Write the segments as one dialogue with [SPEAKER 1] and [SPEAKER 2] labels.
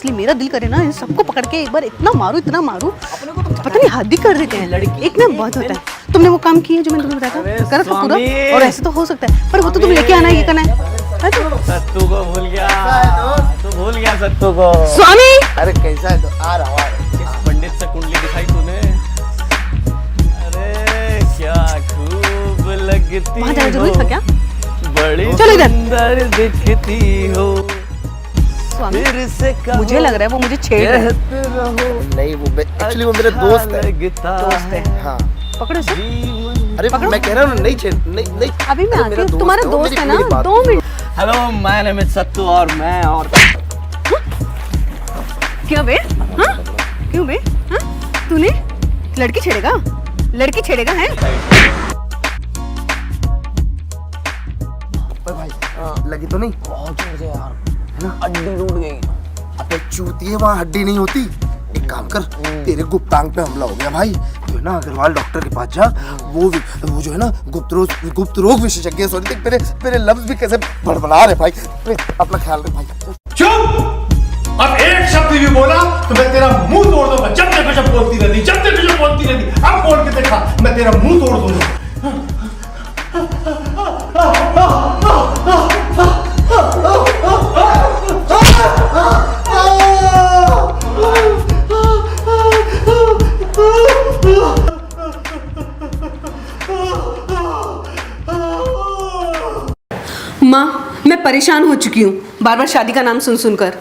[SPEAKER 1] इसलिए मेरा दिल करे ना इन सबको पकड़ के एक बार इतना मारूं पता नहीं हद ही कर देते हैं। एक ना बहुत होता है। तुमने वो काम किया जो मैंने तुम्हें बताया था, करा था पूरा। और ऐसे तो हो सकता है, पर वो तो तुम लेके आना, ये करना है।
[SPEAKER 2] सत्तू को भूल गया, तो भूल गया सत्तू को।
[SPEAKER 1] स्वामी
[SPEAKER 3] अरे कैसा है? तो आ रहा है।
[SPEAKER 2] किस पंडित से कुंडली दिखाई तूने? अरे क्या खूब लगती
[SPEAKER 1] वहाँ जाना जरूरी था क्या?
[SPEAKER 2] बड़ी
[SPEAKER 1] चलो इधर।
[SPEAKER 2] सुंदर दिखती हो।
[SPEAKER 1] स्वामी
[SPEAKER 2] फिर से
[SPEAKER 1] मुझे लग रहा है वो मुझे छेड़ रहा है।
[SPEAKER 3] नहीं, वो एक्चुअली वो मेरे दोस्त है।
[SPEAKER 1] दोस्त है।
[SPEAKER 3] हाँ
[SPEAKER 1] पकड़ो इसे।
[SPEAKER 3] अरे मैं कह रहा हूँ नहीं छेड़, नहीं
[SPEAKER 1] अभी मैं आती हूँ, तुम्हारा दोस्त है ना, 2 minute.
[SPEAKER 2] Hello, my name is Sattu और मैं और
[SPEAKER 1] क्यों बे? हाँ क्यों बे? हाँ तूने लड़की छेड़ेगा है?
[SPEAKER 3] भाई लगी तो नहीं?
[SPEAKER 2] बहुत जोर से यार, है ना, हड्डी टूट गई।
[SPEAKER 3] अबे चूती है, वहाँ हड्डी नहीं होती। एक काम कर, तेरे गुप्तांग पे हमला हो गया भाई। तो है ना अग्रवाल डॉक्टर के पास जा। वो जो है ना गुप्त रोग विशेषज्ञ। सॉरी, देख मेरे लफ्ज भी कैसे बड़बड़ा रहे भाई। अपना ख्याल रख भाई।
[SPEAKER 4] चुप! अब एक शब्द भी बोला तो मैं तेरा मुंह तोड़ दूंगा। जब देखो जब बोलती रहती। अब बोल के देखा, मैं तेरा मुंह तोड़ दूंगा।
[SPEAKER 1] माँ मैं परेशान हो चुकी हूँ बार बार शादी का नाम सुन सुनकर।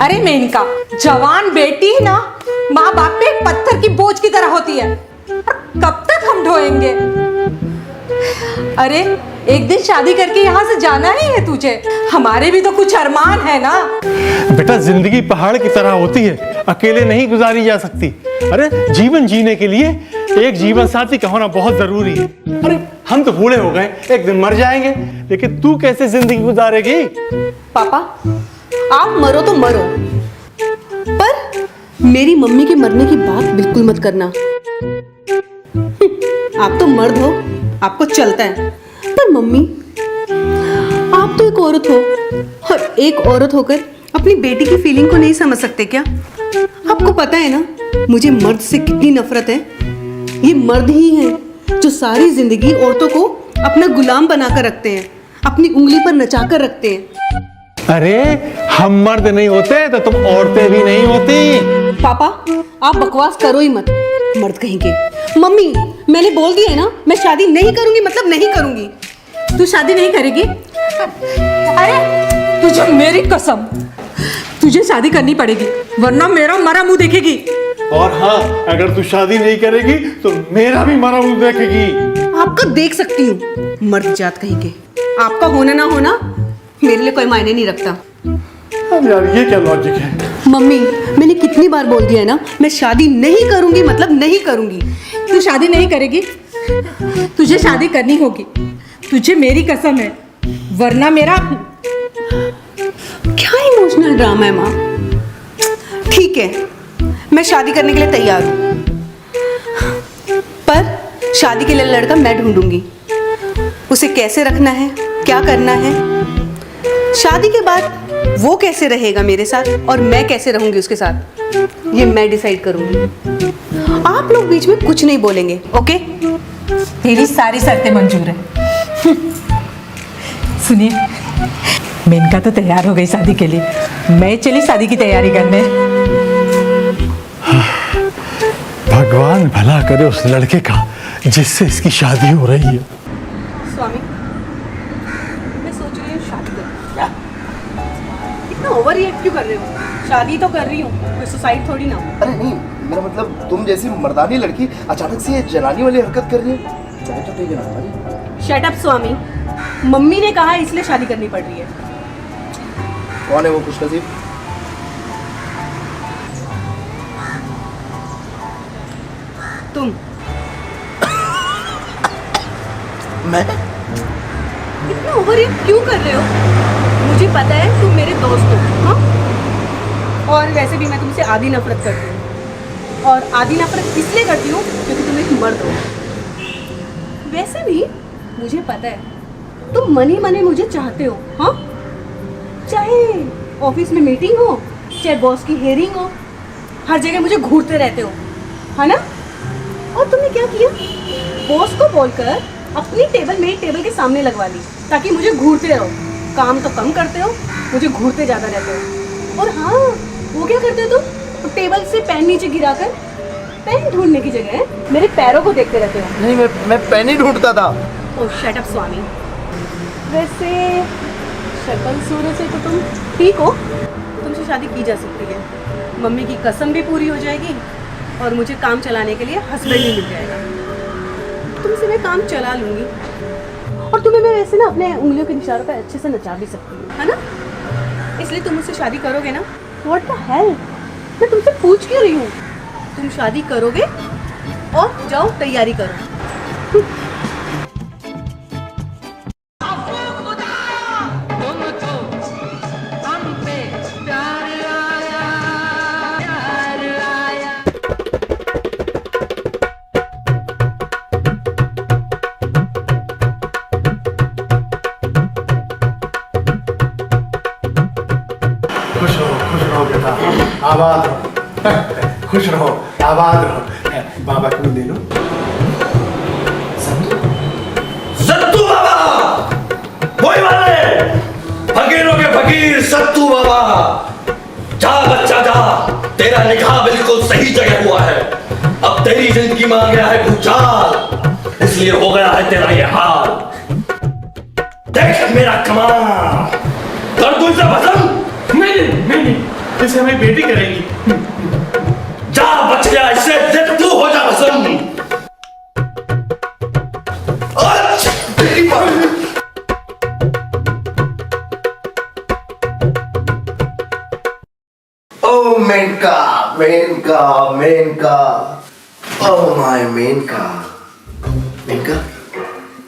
[SPEAKER 5] अरे मेनका, जवान बेटी ना माँ बाप पे पत्थर की बोझ की तरह होती है। कब तक हम ढोएंगे? अरे एक दिन शादी करके यहाँ से जाना ही है तुझे। हमारे भी तो कुछ अरमान है ना।
[SPEAKER 4] बेटा, जिंदगी पहाड़ की तरह होती है, अकेले नहीं गुजारी जा सकती। अरे जीवन जीने के लिए एक जीवन साथी का होना बहुत जरूरी है। अरे हम तो बूढ़े हो गए, एक दिन मर जाएंगे, लेकिन तू कैसे जिंदगी गुजारेगी?
[SPEAKER 1] पापा आप मरो तो मरो, पर मेरी मम्मी के मरने की बात बिल्कुल मत करना। आप तो मर्द हो, आपको चलता है, पर मम्मी आप तो एक औरत हो, और एक औरत होकर अपनी बेटी की फीलिंग को नहीं समझ सकते क्या? आपको पता है ना मुझे मर्द से कितनी नफरत है। ये मर्द ही हैं जो सारी जिंदगी औरतों को अपना गुलाम बनाकर रखते हैं, अपनी उंगली पर नचाकर रखते हैं।
[SPEAKER 4] अरे हम मर्द नहीं होते तो तुम औरतें भी नहीं होती।
[SPEAKER 1] पापा आप बकवास करो ही मत, मर्द कहीं के। मम्मी मैंने बोल दिया है ना, मैं शादी नहीं करूंगी, मतलब नहीं करूंगी। तू शादी नहीं करेगी?
[SPEAKER 5] अरे तुझे मेरी कसम, तुझे शादी करनी पड़ेगी, वरना मेरा मरा मुंह देखेगी।
[SPEAKER 4] और हाँ, अगर तू शादी नहीं करेगी तो मेरा भी मरा मुंह देखेगी।
[SPEAKER 1] आपका देख सकती हूँ, मर्द जात कहीं के। आपका होना ना होना मेरे लिए कोई मायने नहीं रखता।
[SPEAKER 4] अब यार ये क्या लॉजिक है?
[SPEAKER 1] मम्मी मैंने कितनी बार बोल दिया है ना, मैं शादी नहीं करूंगी, मतलब नहीं करूंगी।
[SPEAKER 5] तू शादी नहीं करेगी? तुझे शादी करनी होगी, तुझे मेरी कसम है, वरना मेरा।
[SPEAKER 1] क्या इमोशनल ड्रामा है माँ। ठीक है मैं शादी करने के लिए तैयार हूँ, पर शादी के लिए लड़का मैं ढूंढूंगी। उसे कैसे रखना है, क्या करना है, शादी के बाद वो कैसे रहेगा मेरे साथ और मैं कैसे रहूंगी उसके साथ, ये मैं डिसाइड करूंगी। आप लोग बीच में कुछ नहीं बोलेंगे, ओके?
[SPEAKER 5] तेरी सारी शर्तें मंजूर है। सुनिए, मेनका तो तैयार हो गई शादी के लिए, मैं चली शादी की तैयारी करने।
[SPEAKER 4] भगवान भला करे उस लड़के का जिससे इसकी शादी हो रही है।
[SPEAKER 1] स्वामी मैं सोच रही हूँ शादी करूँ। क्या इतना ओवर रिएक्ट क्यों कर रहे हो? शादी तो कर रही हूँ, कोई सुसाइड थोड़ी ना।
[SPEAKER 3] अरे नहीं, मेरा मतलब तुम जैसी मर्दानी लड़की अचानक से ये जनानी वाली हरकत कर रही है, तो ठीक है ना हमारी।
[SPEAKER 1] शट अप स्वामी, मम्मी ने कहा है इसलिए शादी करनी पड़ रही है।
[SPEAKER 3] कौन है वो खुशनसीब?
[SPEAKER 1] तुम।
[SPEAKER 3] मैं?
[SPEAKER 1] इतना ओवर रिएक्ट क्यों कर रहे हो? मुझे पता है तुम मेरे दोस्त हो, हाँ? और वैसे भी मैं तुमसे आधी नफरत करती हूँ, और आधी नफरत इसलिए करती हूँ क्योंकि तुम एक मर्द हो। वैसे भी मुझे पता है तुम मन ही मन मुझे चाहते हो, हाँ? चाहे ऑफिस में मीटिंग हो चाहे बॉस की हेयरिंग हो, हर जगह मुझे घूरते रहते हो, है ना? और तुमने क्या किया? बॉस को बोलकर अपनी टेबल मेरी टेबल के सामने लगवा ली ताकि मुझे घूरते रहो। काम तो कम करते हो, मुझे घूरते ज़्यादा रहते हो। और हाँ, वो क्या करते हो तुम? टेबल से पेन नीचे गिराकर पेन ढूंढने की जगह मेरे पैरों को देखते रहते हो।
[SPEAKER 3] नहीं, मैं पेन ही ढूंढता था।
[SPEAKER 1] ओह शट अप स्वामी। वैसे शक्ल सूरत से तो तुम ठीक हो, तुमसे शादी की जा सकती है। मम्मी की कसम भी पूरी हो जाएगी और मुझे काम चलाने के लिए हस्बैंड भी मिल जाएगा। तुमसे मैं काम चला लूँगी और तुम्हें मैं वैसे ना अपने उंगलियों के इशारों पर अच्छे से नचा भी सकती हूँ, है ना? इसलिए तुम मुझसे शादी करोगे ना? व्हाट द हेल, मैं तुमसे पूछ क्यों रही हूँ? तुम शादी करोगे और जाओ तैयारी करो।
[SPEAKER 4] खुश रहो बेटा, आबाद रहो। खुश रहो, आबाद रहो। बाबा को दे लो।
[SPEAKER 6] सत्तू बाबा, वही वाले फकीरों के फकीर सत्तू बाबा। जा बच्चा जा, तेरा निकाह बिल्कुल सही जगह हुआ है। अब तेरी जिंदगी में आ गया है भूचाल, इसलिए हो गया है तेरा ये हाल। देख मेरा कमाल, कर दूं इसे भस्म?
[SPEAKER 4] नहीं, इसे हमारी बेटी करेगी।
[SPEAKER 6] जा बच गया, इससे देख तू हो जा भस्म। अच्छा, तेरी बात।
[SPEAKER 3] Oh, Menka, Menka, Menka. Oh my Menka. Menka,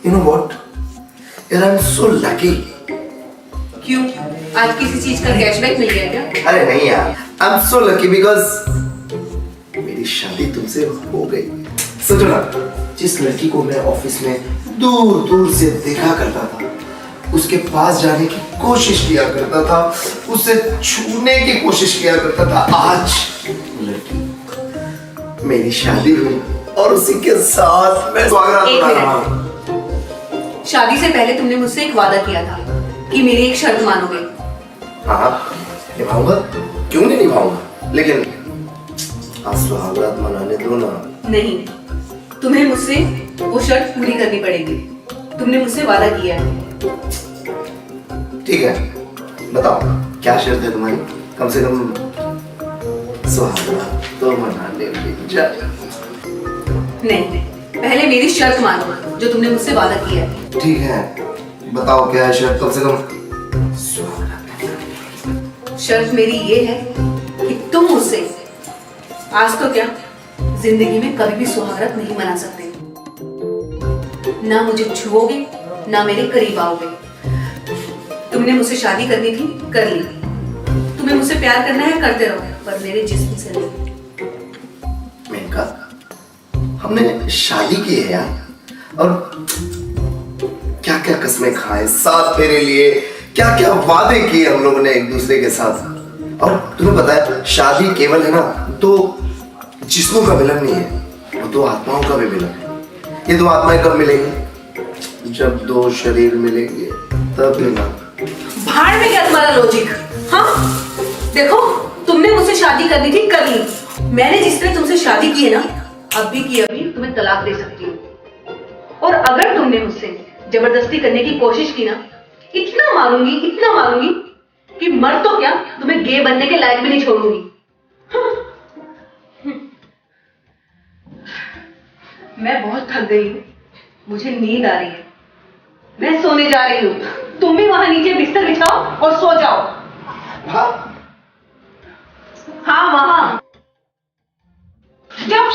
[SPEAKER 3] you know what? Yaar, I'm so lucky.
[SPEAKER 1] क्यों? आज किसी चीज का कैशबैक मिल गया क्या?
[SPEAKER 3] अरे नहीं यार, I'm so lucky because मेरी शादी तुमसे हो गई। सोचो ना, जिस लड़की को मैं ऑफिस में दूर दूर से देखा करता था, उसके पास जाने की कोशिश किया करता था, उसे छूने की कोशिश किया करता था, आज लड़की मेरी शादी हुई और उसी के साथ मैं स्वागत
[SPEAKER 1] एक
[SPEAKER 3] मना
[SPEAKER 1] मिनट।
[SPEAKER 3] रहा हूँ।
[SPEAKER 1] शादी से पहले तुमने मुझसे एक वादा किया था कि मेरी एक शर्त मानोगे।
[SPEAKER 3] हाँ, निभाऊंगा, क्यों नहीं निभाऊंगा, लेकिन आज सुहागरात मनाने दो ना।
[SPEAKER 1] नहीं, तुम्हें मुझसे वो शर्त पूरी करनी पड़ेगी। तुमने मुझसे वादा किया है।
[SPEAKER 3] ठीक है, बताओ क्या शर्त है तुम्हारी? कम से कम सुहागरात तो मनाने दे जा।
[SPEAKER 1] नहीं, पहले मेरी शर्त मानो जो तुमने मुझसे वादा किया है।
[SPEAKER 3] ठीक है, बताओ क्या है शर्त? कम से कम सुहागरात।
[SPEAKER 1] शर्त मेरी ये है कि तुम मुझसे आज तो क्या जिंदगी में कभी भी सुहागरात नहीं मना सकते। ना मुझे छुओगे, ना मेरे करीब आओगे। तुमने मुझसे शादी करनी थी, कर ली। तुम्हें मुझसे प्यार करना है, करते रहो, पर मेरे जिस्म से नहीं।
[SPEAKER 3] मेनका, हमने शादी की है यार, और क्या क्या कस्में खाए, साथ फेरे लिए, क्या क्या वादे किए हम लोगों ने एक दूसरे के साथ। और तुम्हें पता है, शादी केवल है ना तो जिस्मों का मिलन नहीं है, वो तो आत्माओं का भी मिलन है। ये दो आत्माएं कब मिलेंगी? जब दो शरीर मिलेंगे तब मिलना।
[SPEAKER 1] भाड़ में क्या तुम्हारा लॉजिक? हाँ, देखो, तुमने मुझसे शादी करनी थी, कर ली। मैंने जिस तरह तुमसे शादी की है ना, अभी की अभी तुम्हें तलाक दे सकती हूँ। और अगर तुमने मुझसे जबरदस्ती करने की कोशिश की ना, इतना मारूंगी कि मर तो क्या, तुम्हें गे बनने के लायक भी नहीं छोड़ूंगी। मैं बहुत थक गई हूँ, मुझे नींद आ रही है, मैं सोने जा रही हूँ। तुम भी वहां नीचे बिस्तर बिछाओ और सो जाओ। हाँ, वहां जाओ।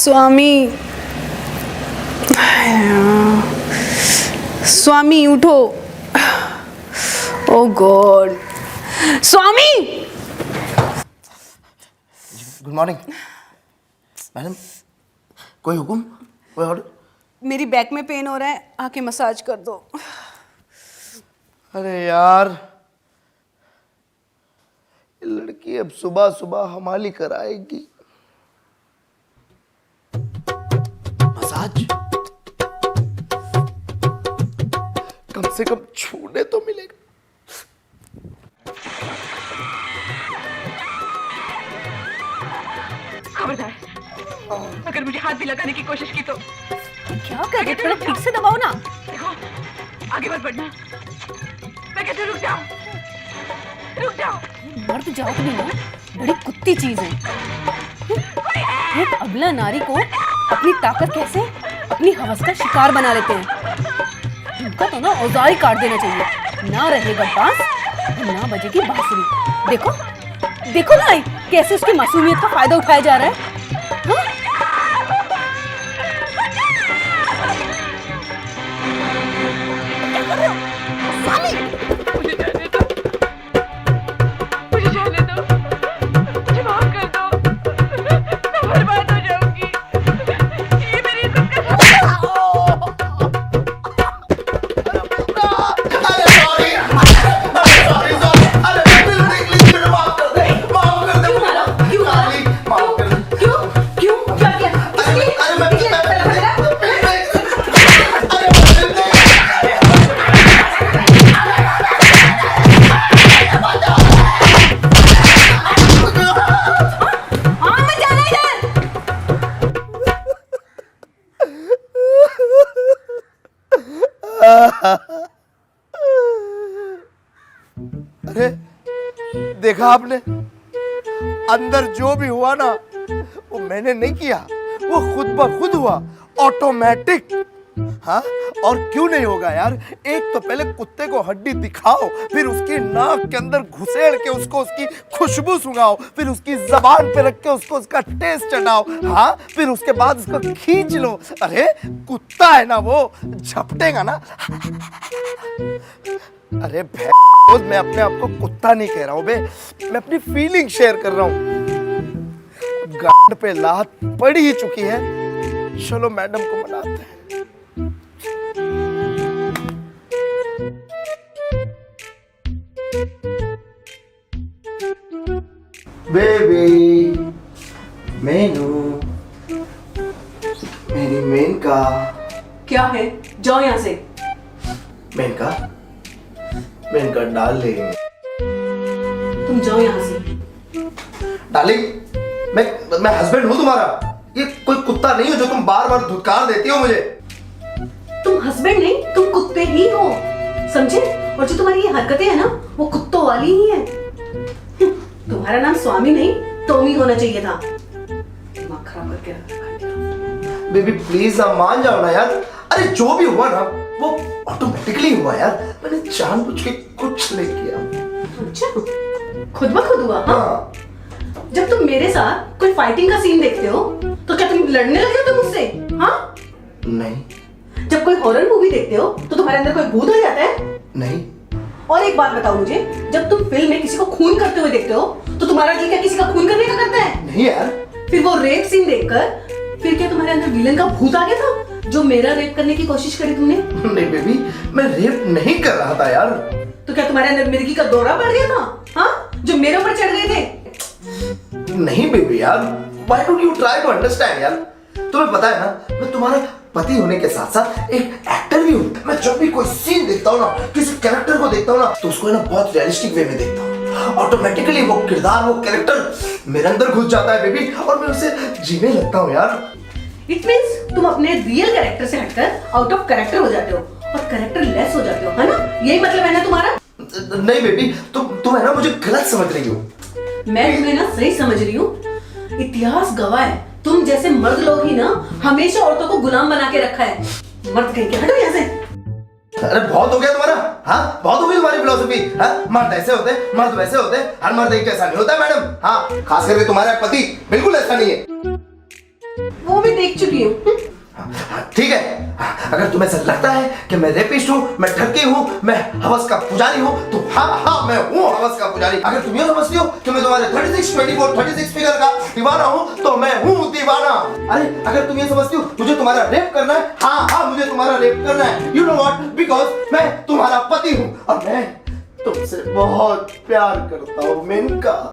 [SPEAKER 1] स्वामी, स्वामी उठो। ओ गॉड, स्वामी।
[SPEAKER 3] गुड मॉर्निंग मैडम, कोई हुक्म, कोई ऑर्डर?
[SPEAKER 1] मेरी बैक में पेन हो रहा है, आके मसाज कर दो।
[SPEAKER 3] अरे यार, ये लड़की अब सुबह सुबह हमाली कराएगी। मसाज कम से कम छूने तो मिलेगा।
[SPEAKER 7] खबरदार, अगर मुझे हाथ भी लगाने की कोशिश की तो
[SPEAKER 1] क्या कर रहे? थोड़ा ठीक से दबाओ ना।
[SPEAKER 7] देखो, आगे मत बढ़ना। मैं कहती हूँ रुक जाओ, रुक जाओ।
[SPEAKER 1] मर्द जाओ नहीं ना, बड़ी कुत्ती चीज है। एक अबला नारी को अपनी ताकत कैसे अपनी हवस का शिकार बना लेते हैं। इनका तो ना औजार ही काट देना चाहिए। ना रहेगा बांस और ना बजेगी बांसुरी। देखो देखो ना कैसे उसकी मासूमियत का फायदा उठाया जा रहा है। हाँ? क्या कर रहे हो? स्वामी!
[SPEAKER 7] मुझे जाने दो, मुझे जाने दो, मुझे माफ कर दो। मैं बर्बाद हो जाऊंगी। ये मेरी इज्जत का
[SPEAKER 3] अरे देखा आपने, अंदर जो भी हुआ ना वो मैंने नहीं किया, वो खुद ब खुद हुआ, ऑटोमेटिक। हाँ, और क्यों नहीं होगा यार? एक तो पहले कुत्ते को हड्डी दिखाओ, फिर उसकी नाक के अंदर घुसेड़ के उसको उसकी खुशबू सुंघाओ, फिर उसकी जबान पे रख के उसको उसका टेस्ट चटाओ। हाँ, फिर उसके बाद उसको खींच लो। अरे कुत्ता है ना वो, झपटेगा ना। अरे भैंस, मैं अपने आप को कुत्ता नहीं कह रहा हूँ बे, मैं अपनी फीलिंग शेयर कर रहा हूँ। गांड पे लात पड़ ही चुकी है, चलो मैडम को मनाते हैं। बेबी मेनू, मेरी मेनका।
[SPEAKER 1] क्या है? जाओ यहाँ से।
[SPEAKER 3] मेनका, मेनका डार्लिंग।
[SPEAKER 1] तुम जाओ यहाँ से।
[SPEAKER 3] डार्लिंग, मैं हस्बैंड हूँ तुम्हारा, ये कोई कुत्ता नहीं हो जो तुम बार बार धुतकार देती हो मुझे।
[SPEAKER 1] तुम हस्बैंड नहीं, तुम कुत्ते ही हो, समझे? और जो तुम्हारी ये हरकतें है ना, वो कुत्तों वाली ही है। तुम्हारा नाम स्वामी नहीं, टॉमी होना चाहिए था। दिमाग खराब करके रखा है।
[SPEAKER 3] बेबी प्लीज आप मान जाओ ना यार। अरे जो भी हुआ ना वो ऑटोमेटिकली हुआ यार, मैंने जानबूझ के कुछ नहीं किया।
[SPEAKER 1] अच्छा, खुद ब खुद हुआ?
[SPEAKER 3] हाँ।
[SPEAKER 1] जब तुम मेरे साथ कोई फाइटिंग का सीन देखते हो तो क्या तुम लड़ने लगे हो तुम मुझसे? हाँ?
[SPEAKER 3] नहीं।
[SPEAKER 1] जब कोई हॉरर मूवी देखते हो तो तुम्हारे अंदर कोई भूत हो जाता है?
[SPEAKER 3] नहीं।
[SPEAKER 1] और एक बात बताओ मुझे, जब तुम फिल्म में किसी को खून करते हुए देखते हो तो तुम्हारा जी क्या किसी का खून करने का करता है?
[SPEAKER 3] नहीं यार।
[SPEAKER 1] फिर वो रेप सीन देखकर फिर क्या तुम्हारे अंदर विलन का भूत आ गया था जो मेरा रेप करने की कोशिश करी तुमने?
[SPEAKER 3] नहीं बेबी, मैं रेप नहीं कर रहा था यार।
[SPEAKER 1] तो क्या तुम्हारे अंदर मिर्गी का दौरा बढ़ गया था? हाँ, जो मेरे ऊपर चढ़ गए थे?
[SPEAKER 3] नहीं बेबी यार, why don't you try to understand यार? तुम्हें पता है ना, मैं तुम्हारा पति होने के साथ साथ एक एक्टर भी हूँ। मैं जब भी कोई सीन देखता हूँ ना, किसी कैरेक्टर को देखता हूँ ना, तो उसको है ना बहुत रियलिस्टिक वे में देखता हूँ। ऑटोमेटिकली वो किरदार, वो कैरेक्टर मेरे अंदर घुस जाता है बेबी, और मैं उसे जीने लगता हूँ यार।
[SPEAKER 1] इट मींस तुम अपने रियल कैरेक्टर से हटकर आउट ऑफ कैरेक्टर हो जाते हो और कैरेक्टर लेस हो जाते हो, है ना? यही मतलब है ना तुम्हारा?
[SPEAKER 3] नहीं बेबी, तुम है ना मुझे गलत समझ रही हो।
[SPEAKER 1] मैं तुम्हें ना सही समझ रही हूँ। इतिहास गवाह है, तुम जैसे मर्द लोग ही ना हमेशा औरतों को गुलाम बना के रखा है। मर्द कहीं के, हटो यहाँ से।
[SPEAKER 3] अरे बहुत हो गया तुम्हारा। हाँ, बहुत हो गई तुम्हारी फिलोसफी। हाँ, मर्द ऐसे होते, मर्द वैसे होते, हर मर्द एक जैसा नहीं होता मैडम। हाँ, खास करके तुम्हारा पति बिल्कुल ऐसा नहीं है।
[SPEAKER 1] वो मैं देख चुकी हूँ।
[SPEAKER 3] ठीक है, अगर तुम्हें ऐसा लगता है कि मैं रेपिस्ट हूँ, मैं ठगी हूँ, मैं हवस का पुजारी हूँ, तो हाँ मैं हूँ हवस का पुजारी। अगर तुम ये समझती हो कि मैं तुम्हारे 36 फिगर का दीवाना हूँ, तो मैं हूँ दीवाना। अरे अगर तुम ये समझती हो मुझे तुम्हारा रेप करना है, हाँ मुझे तुम्हारा रेप करना है। यू नो व्हाट, बिकॉज मैं तुम्हारा पति हूँ और मैं तुमसे बहुत प्यार करता हूँ मेनका।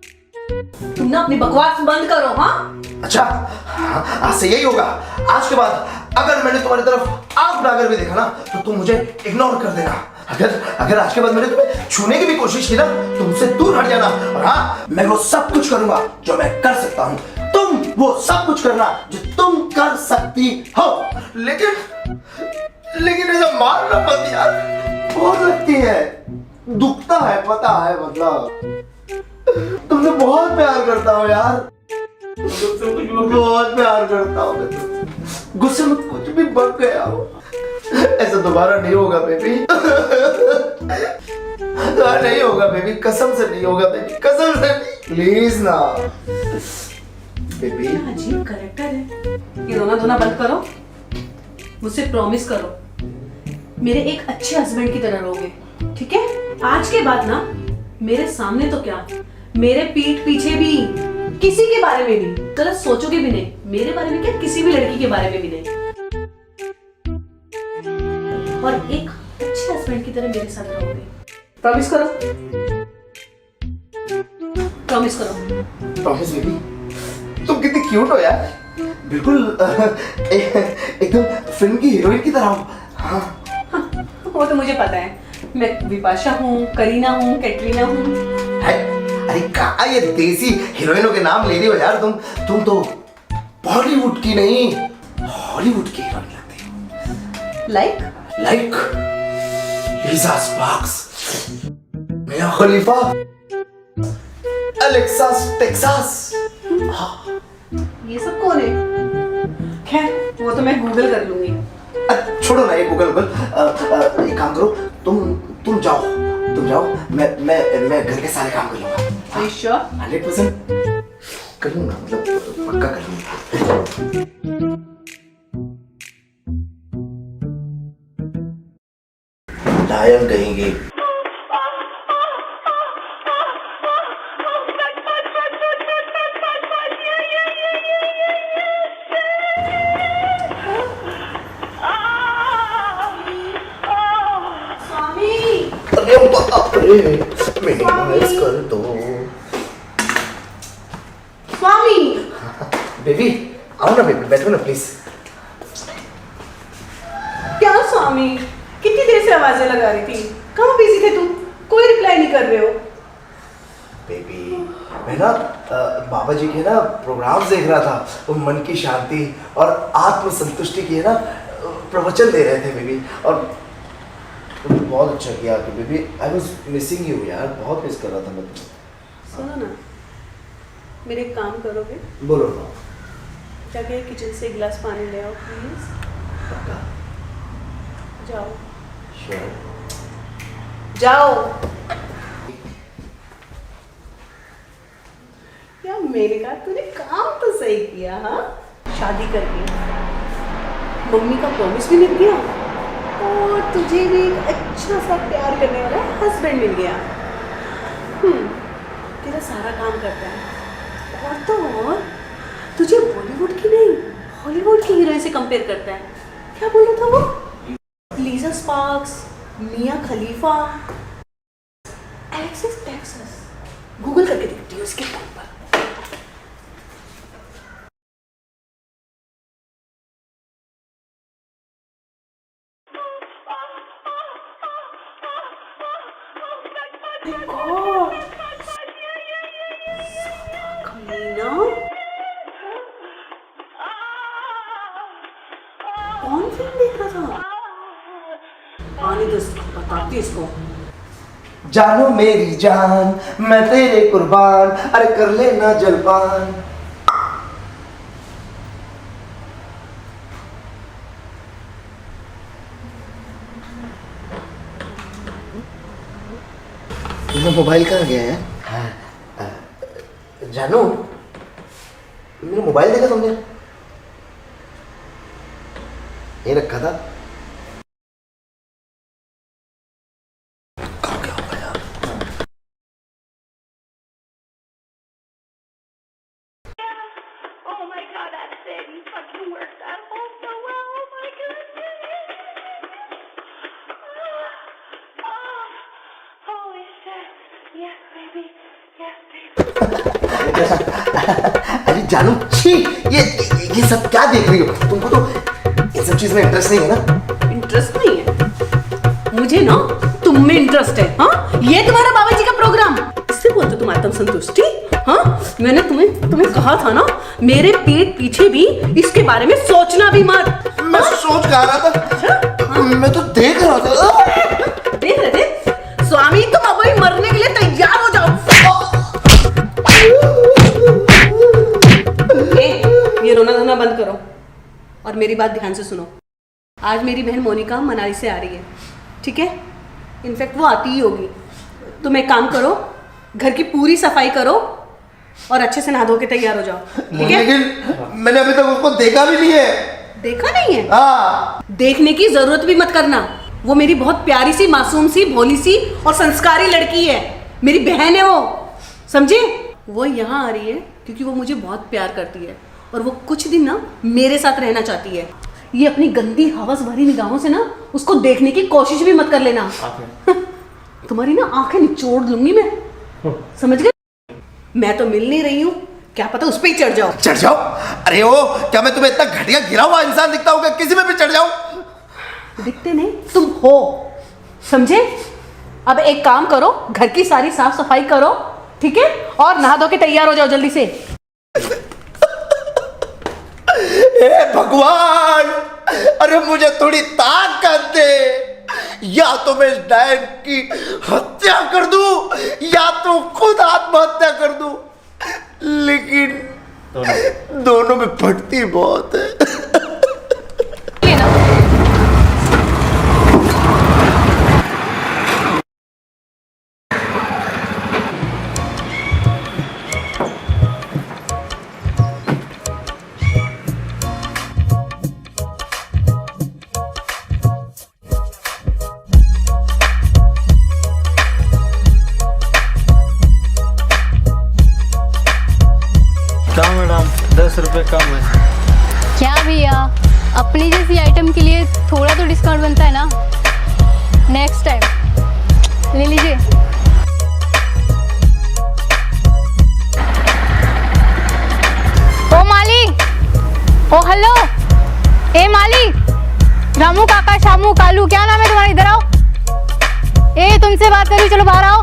[SPEAKER 1] तुम ना अपनी बकवास बंद करो। हाँ
[SPEAKER 3] अच्छा, आज से यही होगा। आज के बाद अगर मैंने तुम्हारी तरफ आंख उठाकर भी देखा ना, तो तुम मुझे इग्नोर कर देना। अगर आज के बाद मैंने तुम्हें छूने की भी कोशिश की ना, तुमसे दूर हट जाना। और हाँ, मैं वो सब कुछ करूंगा जो मैं कर सकता हूँ, तुम वो सब कुछ करना जो तुम कर सकती हो। लेकिन ऐसा मारना मत यार, बहुत लगती है, दुखता है, पता है। मतलब तुमसे बहुत प्यार करता हूँ यार, बहुत प्यार करता हूँ मैं तुमसे। गुस्से में कुछ भी बक गया हो, ऐसा दोबारा नहीं होगा बेबी। नहीं होगा बेबी, कसम से नहीं होगा बेबी, कसम से नहीं। प्लीज ना बेबी।
[SPEAKER 1] अजीब कैरेक्टर है। ये रोना धोना बंद करो, मुझसे प्रॉमिस करो मेरे एक अच्छे हस्बैंड की तरह रहोगे, ठीक है? आज के बाद ना मेरे सामने तो क्या, मेरे पीठ पीछे भी किसी के बारे में भी गलत सोचोगे भी नहीं। मेरे बारे में क्या, किसी भी लड़की के बारे में भी नहीं। और एक अच्छे हस्बैंड की तरह मेरे साथ रहोगे। प्रॉमिस करो, प्रॉमिस करो।
[SPEAKER 3] Promise baby. तुम कितनी क्यूट हो यार, बिल्कुल एकदम फिल्म की हीरोइन की तरह हो। हाँ
[SPEAKER 1] वो तो मुझे पता है, मैं विपाशा हूँ, करीना हूँ, कैटरीना हूँ।
[SPEAKER 3] अरे कहा ये देसी हीरोइनों के नाम ले रही हो यार तुम तो बॉलीवुड की नहीं, हॉलीवुड की हीरोइन लगती हो। लाइक लिसा स्पार्क्स, मिया खलीफा, अलेक्सा टेक्सास।
[SPEAKER 1] ये सब कौन है? खैर वो तो मैं गूगल कर लूंगी।
[SPEAKER 3] छोड़ो ना ये गूगल। एक काम करो, तुम जाओ, मैं घर के सारे काम कर लूंगा।
[SPEAKER 1] Are you sure?
[SPEAKER 3] 100% कर लूंगा, मतलब पक्का कर लूंगा। लायन कहेंगे। मिनिमाइज कर दो
[SPEAKER 1] स्वामी।
[SPEAKER 3] बेबी, आओ ना बेबी, बैठो ना प्लीज।
[SPEAKER 1] क्या स्वामी, कितनी देर से आवाजें लगा रही थी, कहाँ बिजी थे तुम? कोई रिप्लाई नहीं कर रहे हो।
[SPEAKER 3] बेबी मैं ना बाबा जी के ना प्रोग्राम देख रहा था, वो मन की शांति और आत्म संतुष्टि की है ना प्रवचन दे रहे थे बेबी। और तुमने बहुत अच्छा किया कि baby, I was missing you यार, बहुत मिस कर रहा था मैं तुम्हें।
[SPEAKER 1] सुनो ना, मेरे एक काम करोगे?
[SPEAKER 3] बोलो ना।
[SPEAKER 1] जाके किचन से एक गिलास पानी ले आओ प्लीज।
[SPEAKER 3] पक्का?
[SPEAKER 1] जाओ
[SPEAKER 3] श्योर?
[SPEAKER 1] जाओ। क्या मैंने कहा, तूने काम तो सही किया। हाँ, शादी करके मम्मी का प्रॉमिस भी मिल गया और तुझे भी एक अच्छा सा प्यार करने वाला हस्बैंड मिल गया। तेरा सारा काम करता है। और तो और तुझे बॉलीवुड की नहीं, हॉलीवुड की हीरोइन से कंपेयर करता है। क्या बोल रहा था वो? लिसा स्पार्क्स, मिया खलीफा, एलेक्सा टेक्सास। गूगल करके देखती हूँ उसके नाम पर। कौन फिल्म देख रहा था? आने दो इसको, बताती इसको।
[SPEAKER 3] जानो मेरी जान, मैं तेरे कुर्बान, अरे कर लेना जलपान। मेरा मोबाइल कहाँ गया है? जानू, मेरा मोबाइल देखा तुमने? ये रखा था। कहाँ गया होगा यार?
[SPEAKER 7] Oh my god, that's it. You fucking worked that hole so well. Oh my goodness. Oh, holy shit. Yes, baby. Yes, baby.
[SPEAKER 3] अरे जानू, छी, ये सब क्या देख रही हो? तुमको तो इन सब चीज में इंटरेस्ट नहीं है ना?
[SPEAKER 1] इंटरेस्ट नहीं है मुझे ना, तुम में इंटरेस्ट है। हाँ, ये तुम्हारा बाबा जी का प्रोग्राम, इससे बोलते तुम आत्मसंतुष्टि। हाँ, मैंने तुम्हें कहा था ना, मेरे पेट पीछे भी इसके बारे में सोचना भी मत।
[SPEAKER 3] मैं सोच कहा रहा था। मैं तो देख रहा था।
[SPEAKER 1] देख रहे थे? स्वामी, तुम अभी मरने के लिए तैयार हो जाओ। ये रोना धोना बंद करो और मेरी बात ध्यान से सुनो। आज मेरी बहन मोनिका मनाली से आ रही है, ठीक है? इनफैक्ट वो आती ही होगी। तुम एक काम करो, घर की पूरी सफाई करो और अच्छे से नहा धो के तैयार हो जाओ, ठीक है?
[SPEAKER 3] लेकिन मैंने अभी तक उसको देखा भी नहीं है।
[SPEAKER 1] देखा नहीं है?
[SPEAKER 3] हाँ।
[SPEAKER 1] देखने की जरूरत भी मत करना। वो मेरी बहुत प्यारी सी, मासूम सी, भोली सी और संस्कारी लड़की है। मेरी बहन है वो, समझे? वो यहाँ आ रही है क्योंकि वो मुझे बहुत प्यार करती है और वो कुछ दिन ना मेरे साथ रहना चाहती है। ये अपनी गंदी हवस भरी निगाहों से ना उसको देखने की कोशिश भी मत कर लेना। तुम्हारी ना आंखें निचोड़ लूंगी मैं, समझ गए? मैं तो मिल नहीं रही हूँ, क्या पता उस पे ही चढ़ जाओ।
[SPEAKER 3] चढ़ जाओ? अरे ओ, क्या मैं तुम्हें इतना घटिया गिरा हुआ इंसान दिखता हूँ? किसी में भी चढ़ जाऊं?
[SPEAKER 1] दिखते नहीं, तुम हो, समझे? अब एक काम करो, घर की सारी साफ सफाई करो, ठीक है? और नहा धो के तैयार हो जाओ जल्दी से।
[SPEAKER 3] हे भगवान, अरे मुझे थोड़ी ताकत दे। या तो मैं इस डायन की हत्या कर दूं या तो खुद आत्महत्या कर दूं, लेकिन दोनों में फटती बहुत है।
[SPEAKER 2] क्या मैडम, 10 रुपए कम है।
[SPEAKER 8] क्या भैया, अपनी जैसी आइटम के लिए थोड़ा तो डिस्काउंट बनता है ना। नेक्स्ट टाइम ले लीजिए। ओ माली, ओ हेलो, ए माली, रामू काका, शामू, कालू, क्या नाम है तुम्हारा? इधर आओ। ए तुमसे बात करी, चलो बाहर आओ।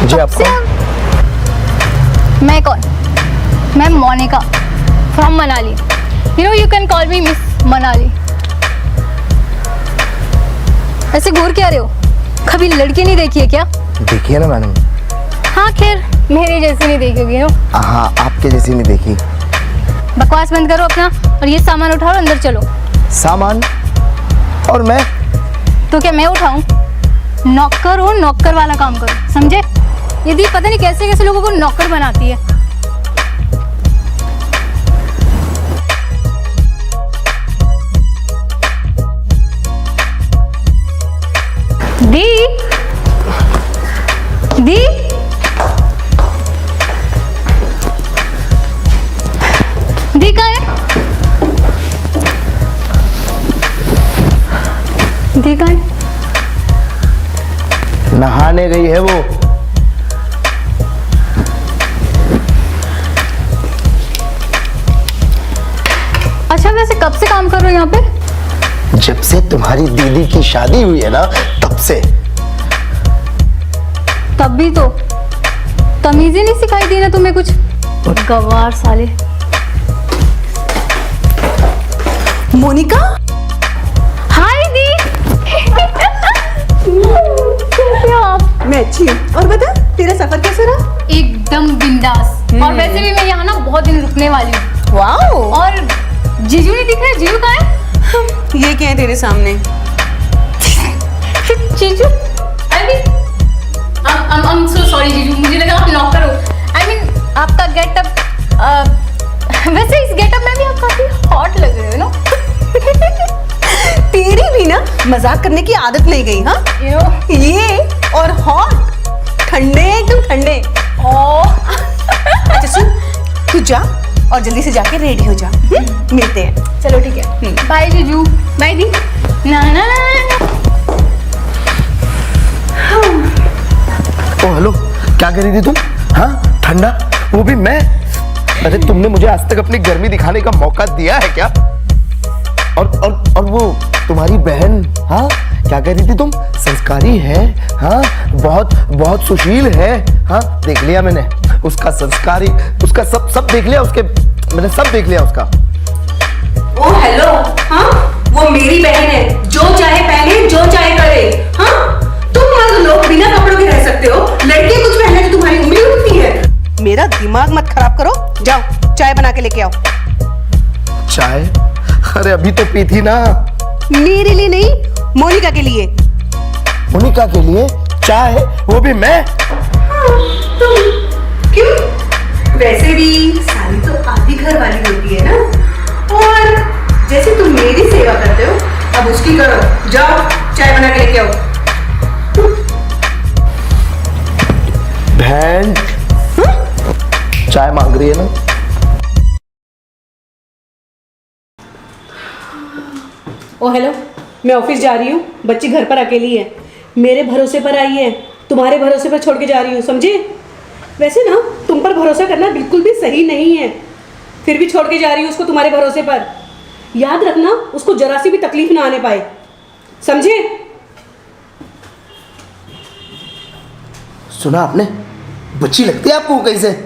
[SPEAKER 3] जी आप कौन?
[SPEAKER 8] मैं कौन? मैं Monica from Manali. You know, you can call me miss Manali. ऐसे घूर क्या रहे हो? कभी लड़की नहीं देखी है क्या?
[SPEAKER 3] देखिए ना मैडम।
[SPEAKER 8] हाँ खैर, मेरे जैसी नहीं देखी होगी।
[SPEAKER 3] हाँ, आपके जैसी नहीं देखी।
[SPEAKER 8] बकवास बंद करो अपना और ये सामान उठाओ, अंदर चलो।
[SPEAKER 3] सामान? और मैं?
[SPEAKER 8] तो क्या मैं उठाऊं? नौकर हो, नौकर वाला काम करो, समझे? यदि पता नहीं कैसे कैसे लोगों को नौकर बनाती है। दी दी दी कहाँ है? दी कहाँ है?
[SPEAKER 3] नहाने गई है वो।
[SPEAKER 8] अच्छा, वैसे कब से काम कर रहे हो यहाँ पे?
[SPEAKER 3] जब से तुम्हारी दीदी की शादी हुई है ना, तब से।
[SPEAKER 8] तब भी तो तमीज ही नहीं सिखाई दी ना तुम्हें कुछ। गवार साले।
[SPEAKER 1] मोनिका,
[SPEAKER 8] हाय दी। कैसे हो आप?
[SPEAKER 1] मैं अच्छी हूँ। और बता, तेरा सफर कैसा रहा?
[SPEAKER 8] एकदम बिंदास। और वैसे भी मैं यहाँ ना बहुत दिन रुकने वाली हूँ।
[SPEAKER 1] वाओ।
[SPEAKER 8] और जीजू नहीं दिख रहे? जीजू कहाँ है?
[SPEAKER 1] ये क्या है तेरे सामने?
[SPEAKER 8] जीजू? I mean, I'm so sorry जीजू, मुझे लगा आप नौकर हो। I mean, आपका गेटअप वैसे इस गेटअप में भी आप काफी हॉट लग रहे हो ना।
[SPEAKER 1] तेरी भी ना मजाक करने की आदत नहीं गई, हाँ?
[SPEAKER 8] You know.
[SPEAKER 1] ये और हॉट, ठंडे एकदम ठंडे। अच्छा सुन, तू जा और जल्दी से जाके रेडी हो जा, मिलते हैं।
[SPEAKER 8] चलो ठीक है, बाय जीजू।
[SPEAKER 1] By the.
[SPEAKER 8] ना ना ना।
[SPEAKER 3] ओ हेलो, क्या कर रही थी तुम? हाँ, ठंडा, वो भी मैं? अरे तुमने मुझे आज तक अपनी गर्मी दिखाने का मौका दिया है क्या? और वो तुम्हारी बहन, हाँ, क्या कह रही थी तुम? संस्कारी है, हाँ, बहुत बहुत सुशील है, हाँ, देख लिया मैंने उसका संस्कारी, उसका सब देख लिया, उसके मैंने सब देख लिया उसका।
[SPEAKER 1] ओ हेलो, हाँ, वो मेरी बहन है, जो चाहे पहने, जो चाहे करे, हाँ? तुम मर्द लोग बिना कपड़ों के रह सकते हो, लड़के कुछ पहने तो तुम्हारी उंगली उठती है। मेरा दिमाग मत खराब करो, जाओ चाय बना के लेके आओ।
[SPEAKER 3] चाय? अरे अभी तो पी थी ना।
[SPEAKER 1] मेरे लिए नहीं, मोनिका के लिए।
[SPEAKER 3] मोनिका के लिए चाय, वो भी मैं?
[SPEAKER 1] तुम क्यों? वैसे भी साली तो आधी घर वाली होती है ना, और जैसे तुम मेरी सेवा करते हो, अब उसकी करो। जाओ चाय बना के लेके आओ।
[SPEAKER 3] बहन चाय मांग रही है ना?
[SPEAKER 1] ओ हेलो, मैं ऑफिस जा रही हूँ, बच्ची घर पर अकेली है, मेरे भरोसे पर आई है, तुम्हारे भरोसे पर छोड़ के जा रही हूँ, समझे? वैसे ना तुम पर भरोसा करना बिल्कुल भी सही नहीं है, फिर भी छोड़ के जा रही हूँ उसको तुम्हारे भरोसे पर। याद रखना, उसको जरा सी भी तकलीफ ना आने पाए, समझे?
[SPEAKER 3] सुना आपने? बच्ची लगती है आपको कैसे?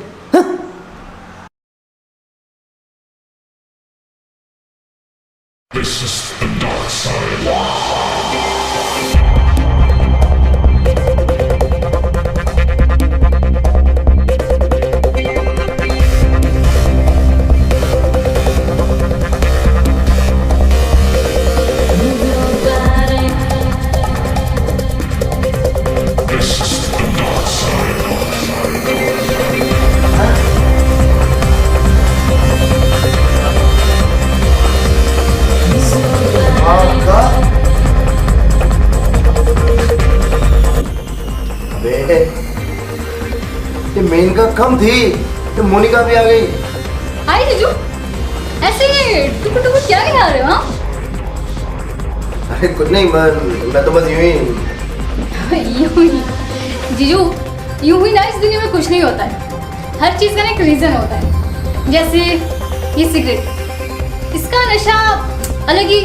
[SPEAKER 3] ये मेनका कम थी, ये मोनिका भी आ गई।
[SPEAKER 8] हाय जीजू, ऐसे टुकुर टुकुर क्या खा रहे हो? हाँ,
[SPEAKER 3] अरे कुछ नहीं, मैं तो बस यूं ही।
[SPEAKER 8] यूं ही जीजू, यूं ही ना इस दुनिया में कुछ नहीं होता है, हर चीज़ का ना एक रीज़न होता है। जैसे ये सिगरेट, इसका नशा अलग ही,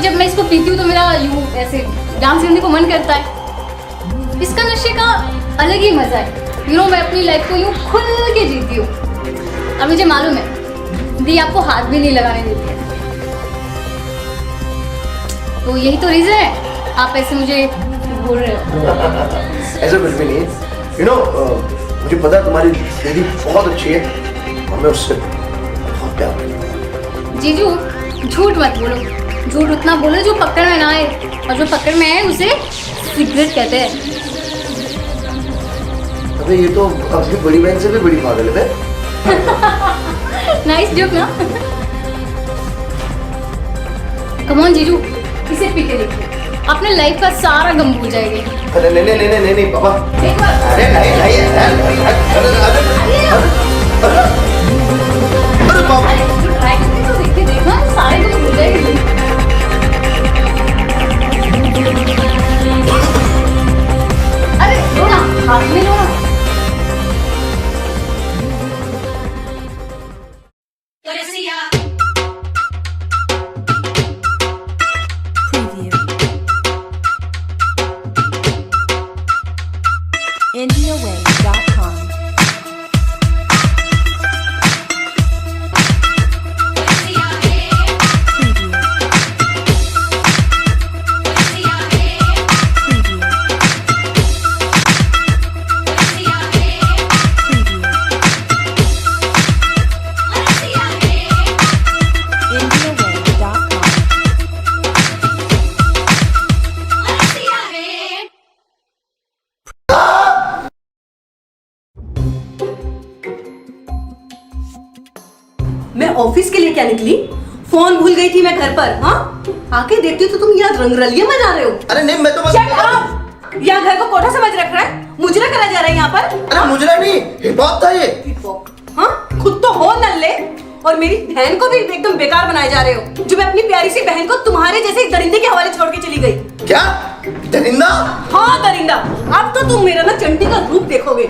[SPEAKER 8] जब मैं इसको पीती हूँ तो मेरा यूं ऐसे डांस करने को मन करता है। इसका नशे का अलग ही मजा है। मैं अपनी लाइफ को यूं खुल के जीती हूँ, और मुझे मालूम है दी आपको हाथ भी नहीं लगाने देती है, तो यही तो रीजन है आप ऐसे मुझे बोल रहे हो।
[SPEAKER 3] ऐसा कुछ भी नहीं, मुझे पता है तुम्हारी दीदी बहुत अच्छी है, और मैं उससे बहुत प्यार करता हूँ।
[SPEAKER 8] जीजू झूठ मत बोलो, झूठ उतना बोलो जो पकड़ में ना आए, और जो पकड़ में आए उसे सिगरेट कहते हैं।
[SPEAKER 3] अबे ये तो अपनी बड़ी बहन से भी बड़ी पागल है।
[SPEAKER 8] नाइस जोक ना। कम ऑन जीजू, इसे पी के देखिए, अपने लाइफ का सारा गम भूल जाएंगे।
[SPEAKER 3] अरे नहीं पापा,
[SPEAKER 8] एक बार
[SPEAKER 3] अरे नहीं अरे पापा,
[SPEAKER 8] ट्राई करके तो देखिए, देखना सारे गम भूल जाएंगे। अरे लो ना, हाथ में लो ना।
[SPEAKER 9] IndiaWay.com. Preview.
[SPEAKER 1] ऑफिस के लिए क्या निकली? फोन भूल गई थी मैं घर पर। हाँ, आके देखती हूँ तो तुम यहाँ रंगरलिया में जा रहे हो।
[SPEAKER 3] अरे नहीं, मैं तो बस
[SPEAKER 1] Shut up! यहाँ घर को कोठा समझ रख रहा है, मुजरा करा जा रहा है यहाँ पर।
[SPEAKER 3] अरे मुजरा नहीं, हिप हॉप था ये।
[SPEAKER 1] हाँ, खुद तो हो नल्ले और मेरी बहन को भी एकदम बेकार बनाए जा रहे हो, जो मैं अपनी प्यारी सी बहन को तुम्हारे जैसे एक दरिंदे के हवाले छोड़ के चली गई।
[SPEAKER 3] क्या दरिंदा?
[SPEAKER 1] हाँ दरिंदा, अब तो तुम मेरा ना चंडी का रूप देखोगे।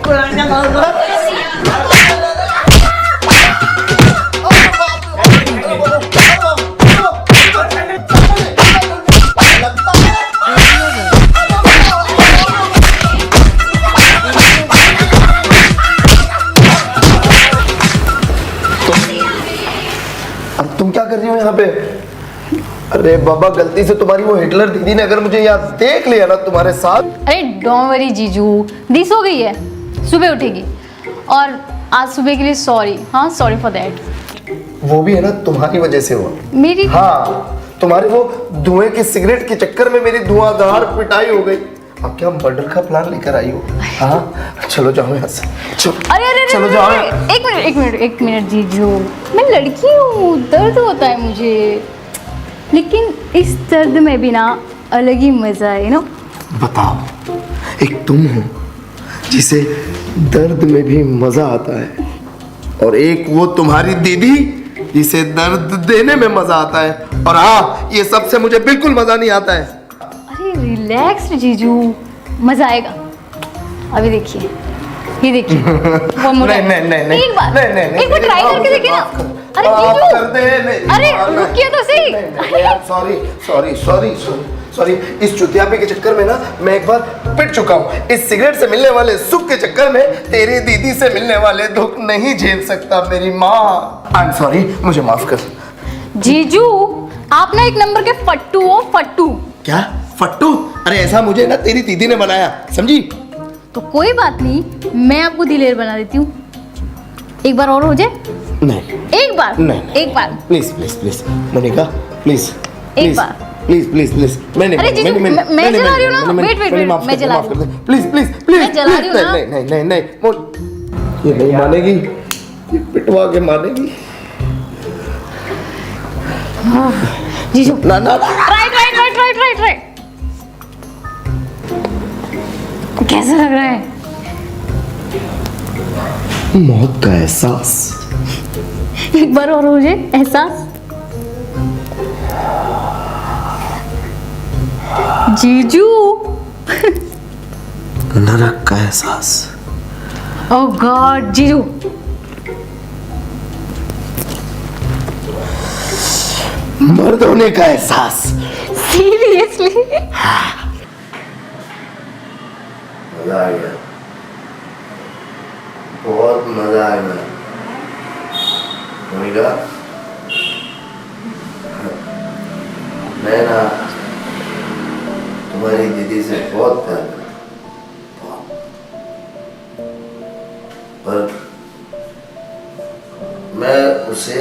[SPEAKER 3] अब तुम क्या कर रही हो यहाँ पे? अरे बाबा, गलती से तुम्हारी वो हिटलर दीदी ने अगर मुझे यहाँ देख लिया ना तुम्हारे साथ।
[SPEAKER 8] अरे डोंट वरी जीजू, दी सो गई है, सुबह उठेगी। और आज सुबह के लिए सॉरी। हाँ, सॉरी फॉर दैट।
[SPEAKER 3] वो भी है ना तुम्हारी वजह से हुआ।
[SPEAKER 8] मेरी?
[SPEAKER 3] हाँ, तुम्हारे वो धुएं की सिगरेट के चक्कर में मेरी धुआंधार पिटाई हो गई। अब क्या मर्डर का प्लान लेकर आई हो? हाँ, चलो जाओ यहाँ से। चलो,
[SPEAKER 8] अरे अरे अरे,
[SPEAKER 3] चलो
[SPEAKER 8] अरे,
[SPEAKER 3] जाओ।
[SPEAKER 8] अरे, एक मिनट जीजू, मैं लड़की हूँ, दर्द होता है मुझे, लेकिन इस दर्द में भी ना अलग ही मजा है ना।
[SPEAKER 3] बताओ, एक तुम हो जिसे दर्द में भी मजा आता है, और एक वो तुम्हारी दीदी जिसे दर्द देने में मजा आता है। और हाँ, ये सबसे मुझे बिल्कुल मजा नहीं आता है।
[SPEAKER 8] अरे रिलैक्स जीजू, मजा आएगा। अभी देखिए, ये देखिए।
[SPEAKER 3] नहीं,
[SPEAKER 8] एक बार,
[SPEAKER 3] नहीं, नहीं,
[SPEAKER 8] एक बार ट्राई
[SPEAKER 3] नहीं,
[SPEAKER 8] करके देखिए ना।
[SPEAKER 3] माफ कर।
[SPEAKER 8] अरे
[SPEAKER 3] माफ
[SPEAKER 8] जीजू,
[SPEAKER 3] कर दे, नहीं,
[SPEAKER 8] अरे
[SPEAKER 3] नहीं,
[SPEAKER 8] रुकिए तो सही।
[SPEAKER 3] सॉरी। इस चुतियापे के चक्कर में ना मैं एक बार पिट चुका हूँ। इस सिगरेट से मिलने वाले सुख के चक्कर में तेरी दीदी से मिलने वाले दुख नहीं झेल सकता मेरी माँ। आई एम सॉरी, मुझे माफ कर।
[SPEAKER 8] जीजू, आप ना एक नंबर के फट्टू हो, फट्टू।
[SPEAKER 3] क्या फट्टू? अरे ऐसा मुझे ना तेरी दीदी ने बनाया, समझी?
[SPEAKER 8] तो कोई बात नहीं, मैं आपको दिलेर बना देती हूँ। एक बार और हो जाए?
[SPEAKER 3] नहीं,
[SPEAKER 8] एक बार?
[SPEAKER 3] नहीं,
[SPEAKER 8] एक बार?
[SPEAKER 3] प्लीज मोनिका, प्लीज
[SPEAKER 8] एक बार।
[SPEAKER 3] प्लीज। मैं
[SPEAKER 8] अरे जीजू, मैं जला रही हूँ ना। वेट, मैं जला रही हूँ।
[SPEAKER 3] प्लीज।
[SPEAKER 8] मैं जला रही हूँ ना।
[SPEAKER 3] नहीं, ये नहीं मानेगी, ये पिटवा के मानेगी।
[SPEAKER 8] जीजू,
[SPEAKER 3] ना
[SPEAKER 8] ट्राई। कैसा लग रहा है?
[SPEAKER 3] मौत का एहसास।
[SPEAKER 8] एक बार और हो जाए एहसास। जीजू,
[SPEAKER 3] नरक का एहसास।
[SPEAKER 8] ओह गॉड, जीजू।
[SPEAKER 3] मर्द होने का एहसास।
[SPEAKER 8] सीरियसली?
[SPEAKER 3] मजा आ गया, बहुत मजा आ गया। मोनिका, मैं ना तुम्हारी दीदी से बहुत प्यार करता हूँ, पर मैं उसे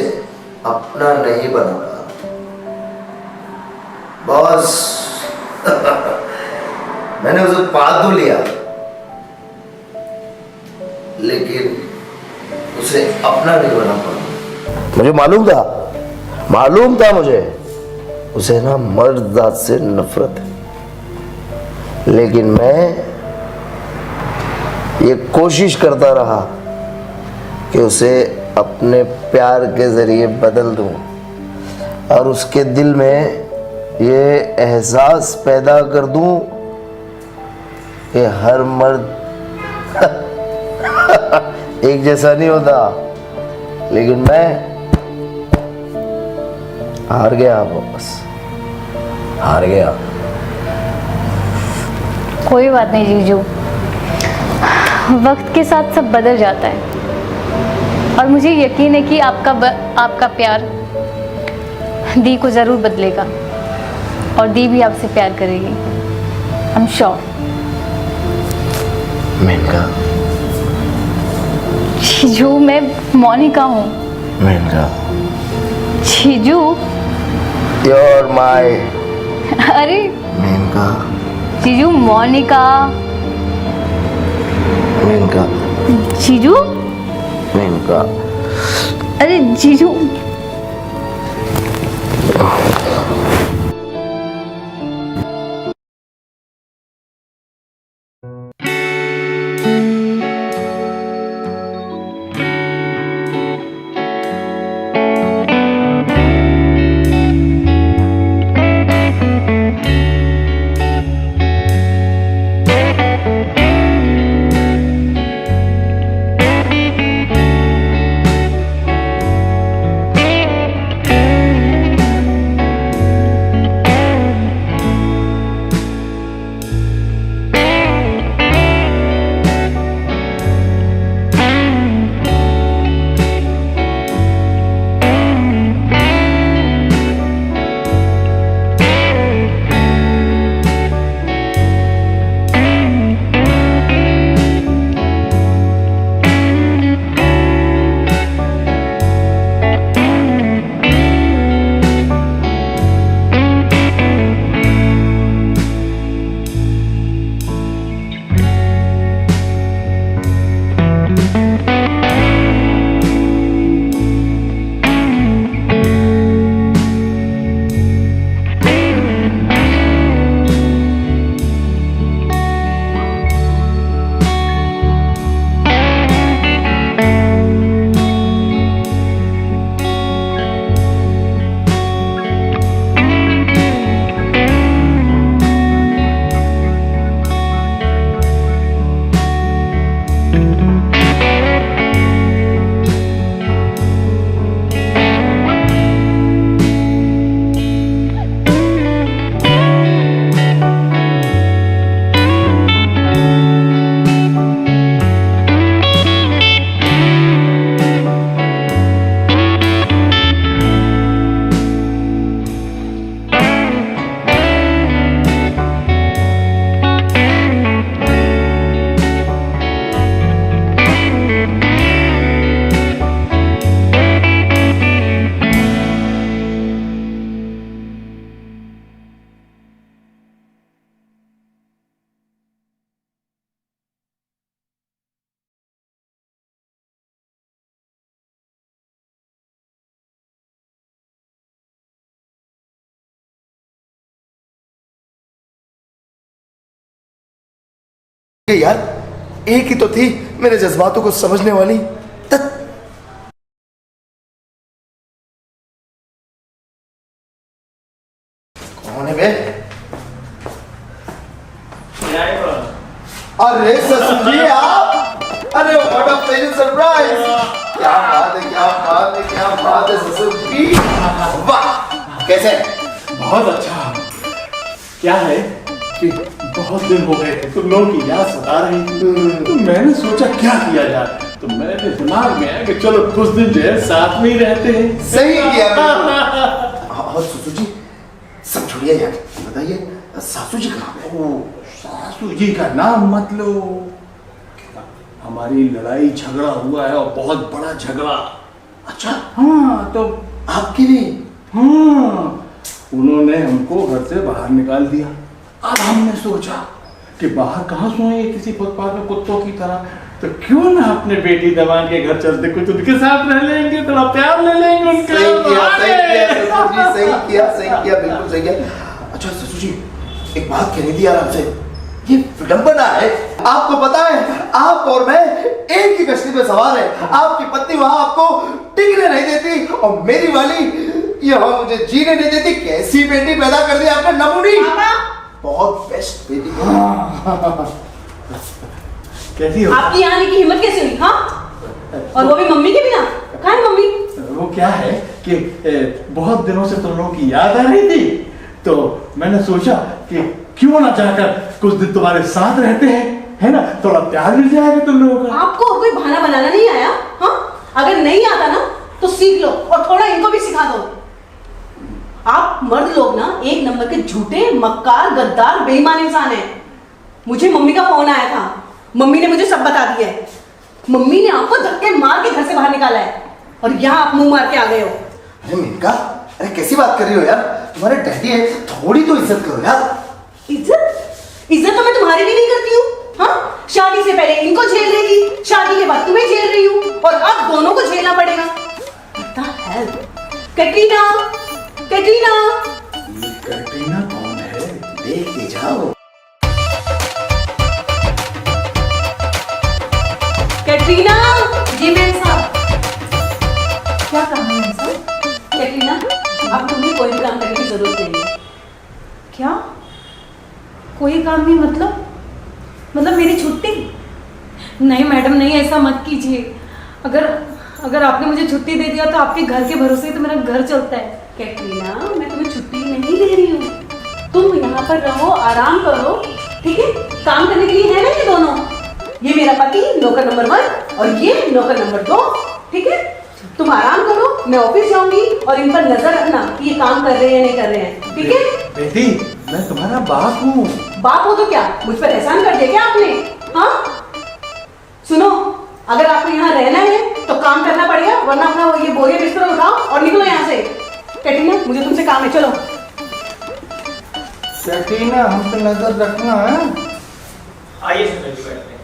[SPEAKER 3] अपना नहीं बना पा रहा। बॉस, मैंने उसे पाल तो लिया, लेकिन उसे अपना नहीं बना पाया। मुझे मालूम था मुझे उसे ना मर्द जात से नफरत है, लेकिन मैं ये कोशिश करता रहा कि उसे अपने प्यार के जरिए बदल दूं और उसके दिल में ये एहसास पैदा कर दूं कि हर मर्द एक जैसा नहीं होता। लेकिन मैं हार गया, बस हार गया।
[SPEAKER 8] कोई बात नहीं जीजू, वक्त के साथ सब बदल जाता है और मुझे यकीन है कि आपका प्यार दी को ज़रूर बदलेगा और दी भी आपसे प्यार करेगी। I am sure.
[SPEAKER 3] मेनका,
[SPEAKER 8] जीजू, मैं मोनिका हूँ।
[SPEAKER 3] मेनका,
[SPEAKER 8] जीजू।
[SPEAKER 3] you're my
[SPEAKER 8] अरे
[SPEAKER 3] मेनका,
[SPEAKER 8] जीजू, मोनिका।
[SPEAKER 3] मेनका,
[SPEAKER 8] जीजू।
[SPEAKER 3] मेनका।
[SPEAKER 8] अरे जीजू,
[SPEAKER 3] यार एक ही तो थी मेरे जज्बातों को समझने वाली। कौन है बे? अरे ससुर जी आप, अरे व्हाट अ प्लेजेंट सरप्राइज। क्या बात है, क्या बात है, क्या बात है ससुर जी। वाह, कैसे?
[SPEAKER 4] बहुत अच्छा। क्या है कि बहुत दिन हो गए थे, तुम लोगों की याद सता रही थी, तो मैंने सोचा क्या किया जाए, तो मेरे दिमाग में आया कि चलो कुछ दिन जो है साथ में ही रहते हैं।
[SPEAKER 3] सही किया। और ससुर जी सब छोड़िए यार, बताइए सासू जी कहाँ है?
[SPEAKER 4] सासू जी का नाम मत लो, हमारी लड़ाई झगड़ा हुआ है और बहुत बड़ा झगड़ा।
[SPEAKER 3] अच्छा
[SPEAKER 4] हाँ, तो
[SPEAKER 3] आपकी भी?
[SPEAKER 4] हाँ, उन्होंने हमको घर से बाहर निकाल दिया। अब हमने सोचा कि बाहर कहाँ सोएंगे किसी फुटपाथ में कुत्तों की तरह, तो क्यों ना अपने बेटी दवान के घर चलते, कुछ उनके साथ रह लेंगे, थोड़ा प्यार ले लेंगे उनके।
[SPEAKER 3] सही किया, ससुर जी, सही किया, बिल्कुल सही किया। अच्छा ससुर जी एक बात कहनी थी यार आपसे, ये विडंबना है। आपको पता है आप और मैं एक ही कश्ती पे सवार है। आपकी पत्नी वहां आपको टिकने नहीं देती और मेरी वाली यहाँ मुझे जीने नहीं देती। कैसी बेटी पैदा कर दी आपने, नमूनी। बहुत बेस्ट बेटी।
[SPEAKER 4] कैसी हो?
[SPEAKER 5] आपकी यहाँ आने की हिम्मत कैसे हुई? हाँ, और वो भी मम्मी के बिना? कहाँ है मम्मी?
[SPEAKER 4] वो क्या है कि बहुत दिनों से तुम लोगों की याद आ रही थी, तो मैंने सोचा कि क्यों ना जाकर कुछ दिन तुम्हारे साथ रहते हैं, है ना, थोड़ा प्यार मिल जाएगा तुम लोगों का।
[SPEAKER 5] आपको कोई बहाना बनाना नहीं आया? हाँ, अगर नहीं आता ना तो सीख लो और थोड़ा इनको भी सिखा दो। आप मर्द लोग ना एक नंबर के झूठे, मक्कार, गद्दार, बेईमान इंसान हैं। मुझे मम्मी का फोन आया था, मम्मी ने मुझे सब बता दिया है। मम्मी ने आपको धक्के मार के घर से बाहर निकाला है और यहाँ आप मुंह मार के आ गए हो।
[SPEAKER 3] अरे मिनका, अरे कैसी बात कर रही हो यार, तुम्हारे डैडी है, थोड़ी तो इज्जत करो यार।
[SPEAKER 5] इज्जत तो मैं तुम्हारी भी नहीं करती हूँ। हाँ, शादी से पहले इनको झेल रही थी, शादी के बाद तुम्हें झेल रही हूँ और अब दोनों को झेलना पड़ेगा। कैटरीना,
[SPEAKER 1] कैटरीना।
[SPEAKER 3] कैटरीना कौन है? देख के जाओ।
[SPEAKER 1] कैटरीना।
[SPEAKER 5] जी मैम साहब। क्या काम है मैम साहब?
[SPEAKER 1] कैटरीना, अब तुम्हें कोई भी काम करने की जरूरत नहीं है।
[SPEAKER 5] क्या? कोई काम नहीं मतलब मेरी छुट्टी? नहीं मैडम नहीं, ऐसा मत कीजिए। अगर आपने मुझे छुट्टी दे दिया तो आपके घर के भरोसे तो मेरा घर चलता है।
[SPEAKER 1] कैटरीना, मैं तुम्हें छुट्टी नहीं दे रही हूँ, तुम यहाँ पर रहो, आराम करो, ठीक है? काम करने के लिए है ना ये दोनों, ये मेरा पति नौकर नंबर 1 और ये नौकर नंबर 2, ठीक है? तुम आराम करो, मैं ऑफिस जाऊंगी और इन पर नजर रखना कि ये काम कर रहे हैं या नहीं कर रहे हैं, ठीक है?
[SPEAKER 4] बेटी, मैं तुम्हारा बाप हूँ।
[SPEAKER 1] बाप हो तो क्या, मुझ पर एहसान कर दिया क्या आपने? हाँ सुनो, अगर आपको यहाँ रहना है तो काम करना पड़ेगा, वरना अपना वो ये बोरिया बिस्तर उठाओ और निकलो यहाँ से। कैटरीना, मुझे तुमसे काम है, चलो।
[SPEAKER 3] कैटरीना, हम पे नजर रखना है।
[SPEAKER 2] आइए ससुर जी बैठते हैं।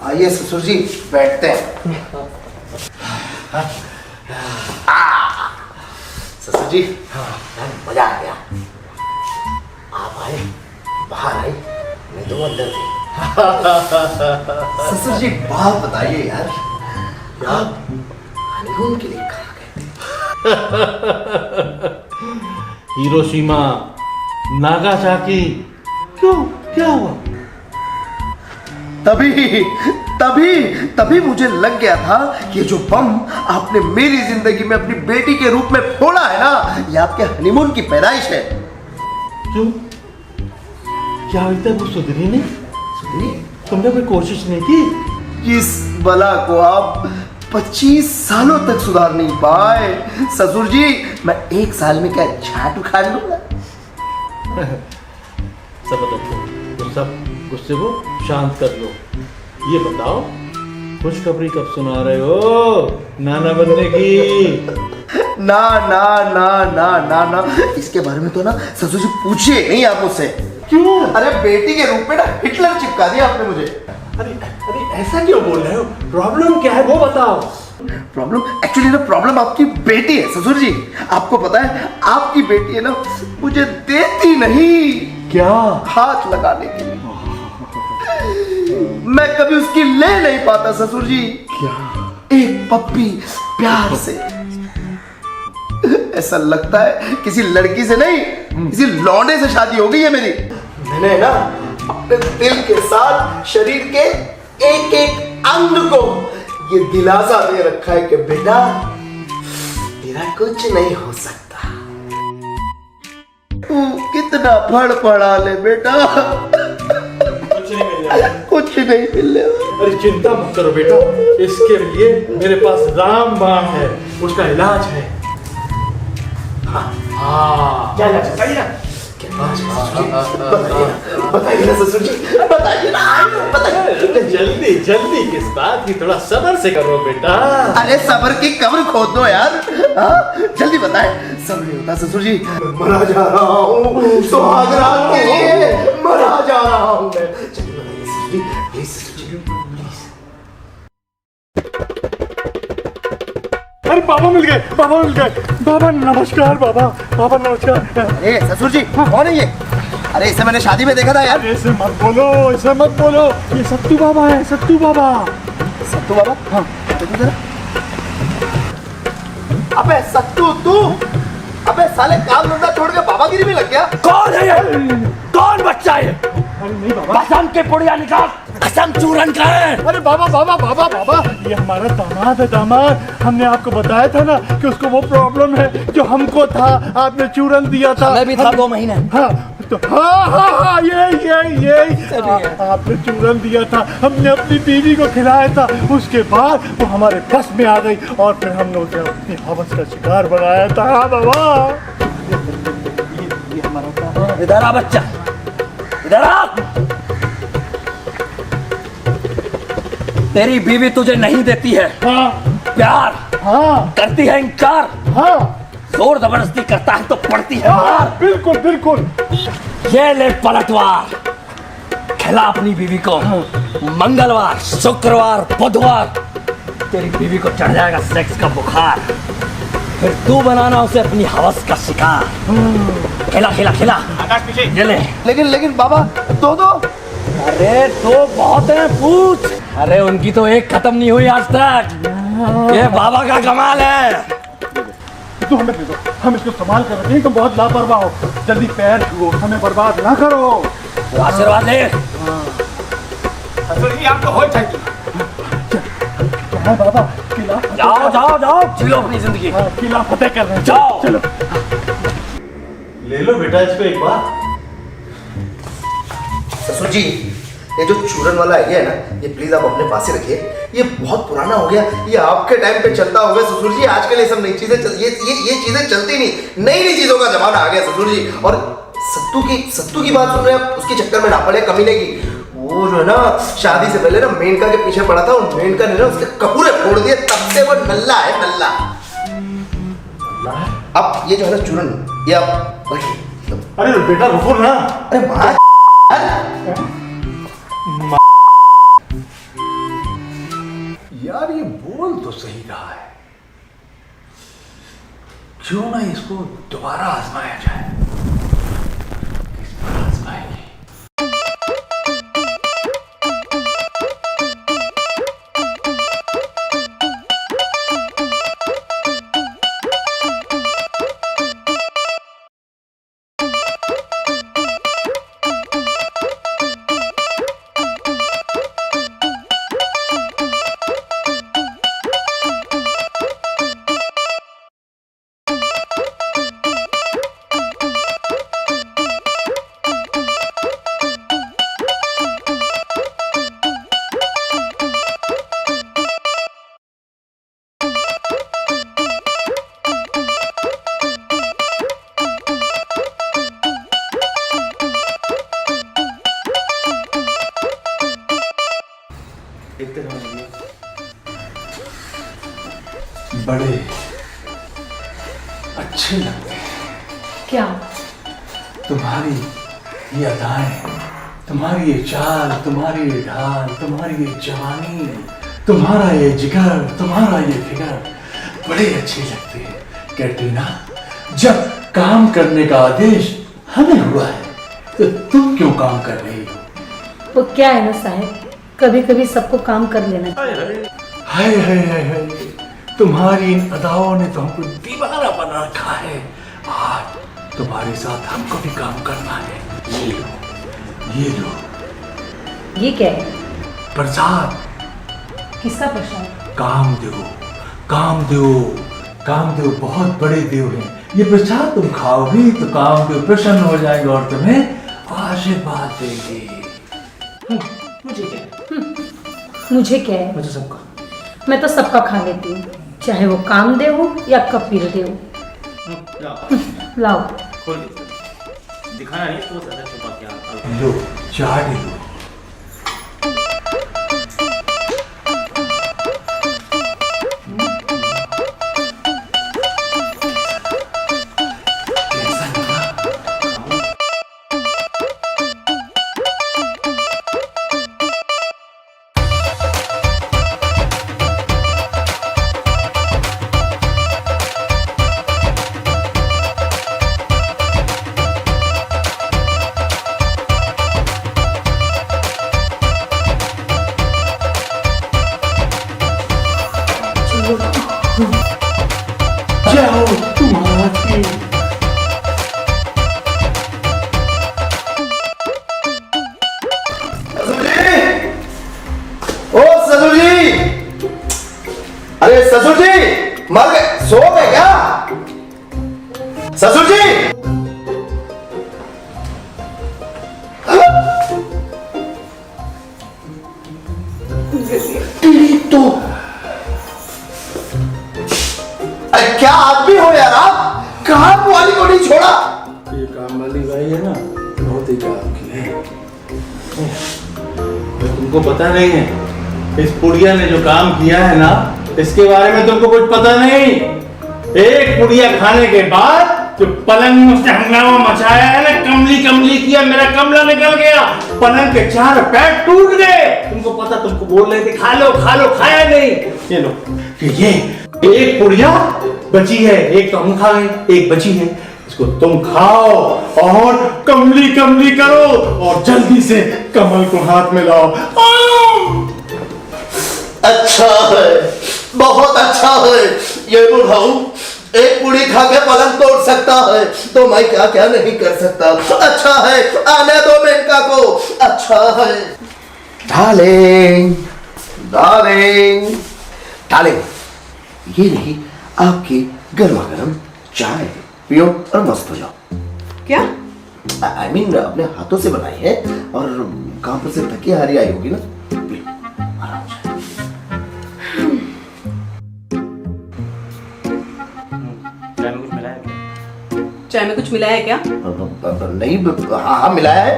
[SPEAKER 3] आइए ससुर जी बैठते हैं। ससुर जी, मजा आ गया। आप आए, बाहर आई, मैं तो अंदर थी। ससुर जी बात बताइए यार, आप हनीमून के लिए कहाँ गए थे?
[SPEAKER 4] हिरोशिमा, नागासाकी, क्यों, क्या हुआ?
[SPEAKER 3] तभी मुझे लग गया था कि जो बम आपने मेरी जिंदगी में अपनी बेटी के रूप में फोड़ा है ना, ये आपके हनीमून की पैदाइश है।
[SPEAKER 4] क्यों? क्या अभी तक वो सुधरी नहीं?
[SPEAKER 3] सुनिए,
[SPEAKER 4] तुमने कोई कोशिश नहीं की?
[SPEAKER 3] इस बला को आप 25 सालों तक सुधार नहीं पाए। ससुर जी, मैं 1 साल में क्या झाट उखाड़ लूंगा?
[SPEAKER 4] सब बताओ, तो सब गुस्से को शांत कर लो। ये बताओ, खुशखबरी कब सुना रहे हो नाना बनने की?
[SPEAKER 3] ना ना ना ना ना ना, इसके बारे में तो ना ससुर जी पूछिए नहीं आप मुझसे।
[SPEAKER 4] क्यों?
[SPEAKER 3] अरे बेटी के रूप में ना हिटलर चिपका दिया आपने मुझे।
[SPEAKER 4] अरे ऐसा क्यों बोल रहे हो? प्रॉब्लम क्या है वो बताओ।
[SPEAKER 3] प्रॉब्लम आपकी बेटी है ससुर जी। आपको पता है, आपकी बेटी है ना, मुझे देती नहीं
[SPEAKER 4] क्या?
[SPEAKER 3] हाथ लगाने के लिए। मैं कभी उसकी ले नहीं पाता ससुर जी।
[SPEAKER 4] क्या?
[SPEAKER 3] एक पप्पी प्यार से, ऐसा लगता है किसी लड़की से नहीं, किसी लौंडे से शादी हो गई है मेरी। मैंने ना अपने दिल के साथ शरीर के एक एक अंग को ये दिलासा दे रखा है कि बेटा, तेरा कुछ नहीं हो सकता। तू कितना फड़फड़ा ले बेटा,
[SPEAKER 4] कुछ नहीं मिल रहा।
[SPEAKER 3] कुछ नहीं मिलने वाला।
[SPEAKER 4] अरे चिंता मत करो बेटा, इसके लिए मेरे पास रामबाण है, उसका इलाज है। हाँ,
[SPEAKER 3] क्या इलाज है? बताइए ना। बताइए ना ससुर जी, बताइए ना, बताइए।
[SPEAKER 4] जल्दी जल्दी किस बात की, थोड़ा सब्र से करो बेटा।
[SPEAKER 3] अरे सब्र की कब्र खोद दो यार। हाँ, जल्दी बताए। सब्र नहीं होता ससुर जी, मरा जा रहा हूँ सुहाग रात के लिए, मरा जा रहा हूँ मैं। जल्दी बताइए ससुर जी, प्लीज ससुर जी, प्लीज।
[SPEAKER 4] अरे बाबा मिल गए, बाबा मिल गए। बाबा नमस्कार, बाबा, बाबा नमस्कार।
[SPEAKER 3] अरे ससुर जी, कौन है ये? अरे इसे मैंने शादी में देखा था यार।
[SPEAKER 4] ऐसे मत बोलो, ऐसे मत बोलो, ये सत्तू बाबा है, सत्तू बाबा।
[SPEAKER 3] सत्तू बाबा? हाँ, देखो जरा। अबे सत्तू तू, अबे साले काम धंधा छोड़ के बाबागिरी में लग गया।
[SPEAKER 6] कौन है ये? कौन बच्चा है?
[SPEAKER 4] अरे नहीं बाबा।
[SPEAKER 6] कसम के पुड़िया निकाल, कसम चूरन का है।
[SPEAKER 4] अरे बाबा बाबा बाबा बाबा, ये हमारा दामाद है, दामाद। हमने आपको बताया था ना कि उसको वो प्रॉब्लम है जो हमको था, आपने चूरन दिया था।
[SPEAKER 6] मैं भी था 2 महीने।
[SPEAKER 4] हाँ तो हाँ, ये आपने चूरन दिया था, हमने अपनी बीवी को खिलाया था। उसके बाद वो हमारे बस में आ गई और फिर हमने उसे अपनी हवस का शिकार बनाया था। हाँ बाबा, ये हमारा
[SPEAKER 6] इधर आ बच्चा, इधर आ। तेरी बीवी तुझे नहीं देती है प्यार, करती है इनकार, जोर जबरदस्ती करता है तो पड़ती है मार।
[SPEAKER 4] बिल्कुल बिल्कुल।
[SPEAKER 6] ये ले पलटवार, खिला अपनी बीवी को। मंगलवार, शुक्रवार, बुधवार तेरी बीवी को चढ़ जाएगा सेक्स का बुखार। फिर तू बनाना उसे अपनी हवस का शिकार। खिला खिला खिला, ये ले।
[SPEAKER 3] लेकिन बाबा दो दो।
[SPEAKER 6] अरे तो बहुत है, पूछ। अरे उनकी तो एक खत्म नहीं हुई आज तक। ये बाबा का कमाल है।
[SPEAKER 4] तो हमें दे दो, हम इसको संभाल कर रखें। तुम बहुत लापरवाह हो, जल्दी पैर छुओ, हमें बर्बाद ना करो।
[SPEAKER 6] तो आशीर्वाद ले।
[SPEAKER 4] असल आपको हो चाहिए। क्या है बाबा, किला
[SPEAKER 6] जाओ जाओ जाओ, जिलो अपनी जिंदगी।
[SPEAKER 4] किला फतेह कर रहे हैं।
[SPEAKER 6] जाओ।
[SPEAKER 4] चलो ले लो बेटा इसको एक बार।
[SPEAKER 3] ससुर जी, ये जो चूरन वाला आइडिया है ना, ये प्लीज आप अपने पास ही रखिए। ये बहुत पुराना हो गया, ये आपके टाइम पे चलता होगा ससुर जी। आजकल ये सब नई चीजें ये चीजें चलती नहीं। नई चीजों का जमाना आ गया ससुर जी। और सत्तू की बात सुन रहे हैं आप, उसके चक्कर में ना पड़े कमीने की। वो जो है ना, शादी से पहले ना मेनका के पीछे पड़ा था, और मेनका ने ना उसके कपूरे फोड़ दिए, तब से वो नल्ला है, नल्ला। अब ये जो है ना चूरन, ये आप रखिए।
[SPEAKER 4] अरे बेटा रुको ना।
[SPEAKER 3] अरे माँ
[SPEAKER 4] यार ये बोल तो सही रहा है, क्यों ना इसको दोबारा आजमाया जाए। किस पर आजमाएंगे? बड़े अच्छे लगते हैं
[SPEAKER 5] क्या?
[SPEAKER 4] तुम्हारी ये अदाएं, तुम्हारी ये चाल, तुम्हारी ये ढाल, तुम्हारी ये जवानी, तुम्हारा ये जिगर, तुम्हारा ये फिगर बड़े अच्छे लगते हैं। कैटरीना, जब काम करने का आदेश हमें हुआ है तो तुम क्यों काम कर रही हो?
[SPEAKER 10] वो क्या है ना साहब, कभी कभी सबको काम कर लेना।
[SPEAKER 4] हाय हाय हाय हाय, तुम्हारी इन अदाओं ने तो हमको दीवाना बना रखा है। आज तुम्हारे साथ हमको भी काम करना है। ये लो, ये लो।
[SPEAKER 10] ये क्या है?
[SPEAKER 4] प्रसाद।
[SPEAKER 10] किसका प्रसाद?
[SPEAKER 4] कामदेव, कामदेव, कामदेव बहुत बड़े देव हैं। ये प्रसाद तुम खाओगी तो कामदेव प्रसन्न हो जाएंगे और तुम्हें आशीर्वाद देंगे।
[SPEAKER 10] मुझे क्या? मुझे क्या है?
[SPEAKER 4] मुझे सबका।
[SPEAKER 10] मैं तो सबका खा लेती हूँ, चाहे वो कामदेव हो या कपिल देव। लाओ।
[SPEAKER 2] दिखाना नहीं तो ज्यादा छुपा क्या।
[SPEAKER 4] लो चाट लो। जाओ तुम्हारा की।
[SPEAKER 3] ओ ससुर जी, अरे ससुर जी मर गए, सो गए क्या ससुर जी? तो अरे क्या आदमी हो यार आप, कहाँ बुआली को नहीं छोड़ा?
[SPEAKER 4] ये काम वाली भाई है ना, बहुत ही काम की है। तो तुमको पता नहीं है, इस पुड़िया ने जो काम किया है ना, इसके बारे में तुमको कुछ पता नहीं। एक पुड़िया खाने के बाद जो पलंग में उसने हंगामा मचाया है ना, कमली कमली किया, मेरा कमला निकल गया, पलंग के 4 पैर टूट गए। तुमको पता, तुमको बोल रहे थे खा लो खा लो, खाया नहीं। ये लो, ये एक पुड़िया बची है, एक तो हम खाए, एक बची है, इसको तुम खाओ और कमली कमली करो और जल्दी से कमल को हाथ में लाओ।
[SPEAKER 3] अच्छा है, बहुत अच्छा है। ये बुढ़ाऊ एक पूरी खा के पलंग तोड़ सकता है तो मैं क्या क्या नहीं कर सकता। अच्छा है, आने दो मेनका को। अच्छा है। डार्लिंग डार्लिंग डार्लिंग, ये नहीं आपकी गर्मा गर्म चाय, पियो और मस्त हो जाओ।
[SPEAKER 1] क्या?
[SPEAKER 3] I mean, अपने हाथों से बनाई है और काम पर से थकी हारी आई होगी ना, पियो आराम से।
[SPEAKER 1] चाय में कुछ मिलाया है क्या?
[SPEAKER 3] नहीं, हाँ मिलाया है,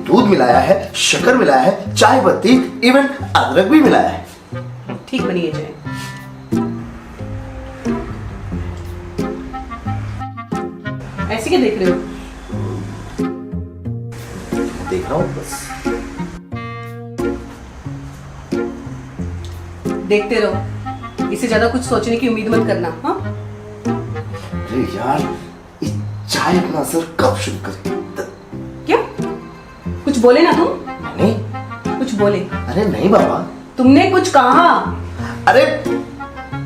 [SPEAKER 3] दूध मिलाया है, शक्कर मिलाया है, चाय पत्ती, इवन अदरक भी मिलाया है।
[SPEAKER 1] ठीक बनी है चाय। ऐसे क्या देख रहे हो?
[SPEAKER 3] देख रहा हूँ बस।
[SPEAKER 1] देखते रहो, इससे ज्यादा कुछ सोचने की उम्मीद मत करना। हाँ,
[SPEAKER 3] अरे यार, ये चाय अपना असर कब शुरू करे?
[SPEAKER 1] क्या? कुछ बोले ना तुम?
[SPEAKER 3] नहीं,
[SPEAKER 1] कुछ बोले?
[SPEAKER 3] अरे नहीं बाबा।
[SPEAKER 1] तुमने कुछ कहा?
[SPEAKER 3] अरे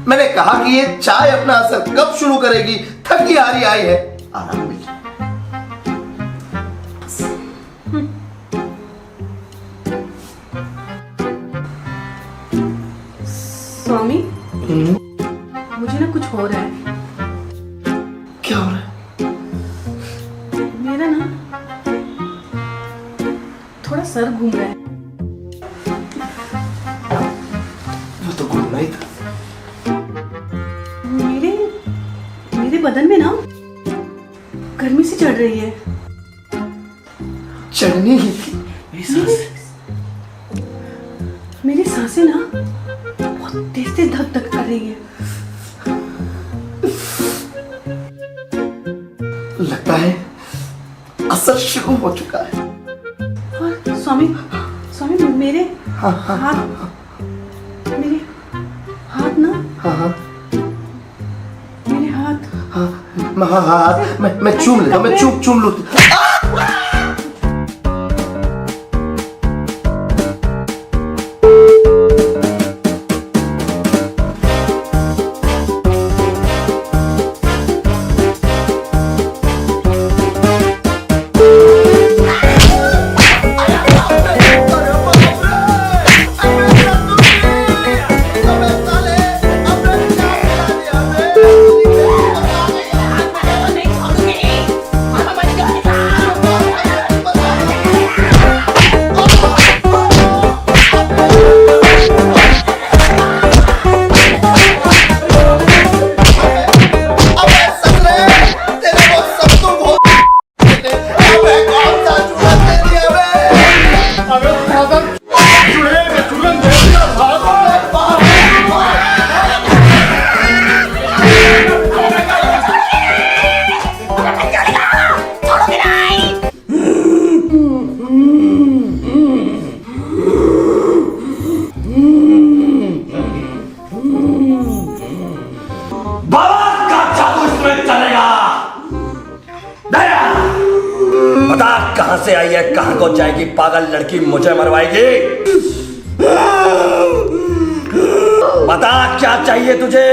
[SPEAKER 3] मैंने कहा कि ये चाय अपना असर कब शुरू करेगी, थकी हारी आई है, आराम मिल जाए।
[SPEAKER 1] स्वामी, मुझे ना कुछ हो रहा है।
[SPEAKER 3] क्या हो रहा है?
[SPEAKER 1] मेरा ना थोड़ा सर घूम रहा है।
[SPEAKER 3] वो तो घूमना ही था।
[SPEAKER 1] मेरे बदन में ना गर्मी सी चढ़ रही है।
[SPEAKER 3] चढ़नी ही थी।
[SPEAKER 1] मेरी सांसें ना बहुत तेज तेज धक धक कर रही है।
[SPEAKER 3] लगता है असर शुरू हो चुका है।
[SPEAKER 1] और स्वामी, मेरे हाथ ना, मेरे हाथ,
[SPEAKER 3] मैं चूम लेता हूँ, मैं चूम लूँ।
[SPEAKER 6] कहां से आई है, कहां को जाएगी, पागल लड़की मुझे मरवाएगी। बता क्या चाहिए तुझे,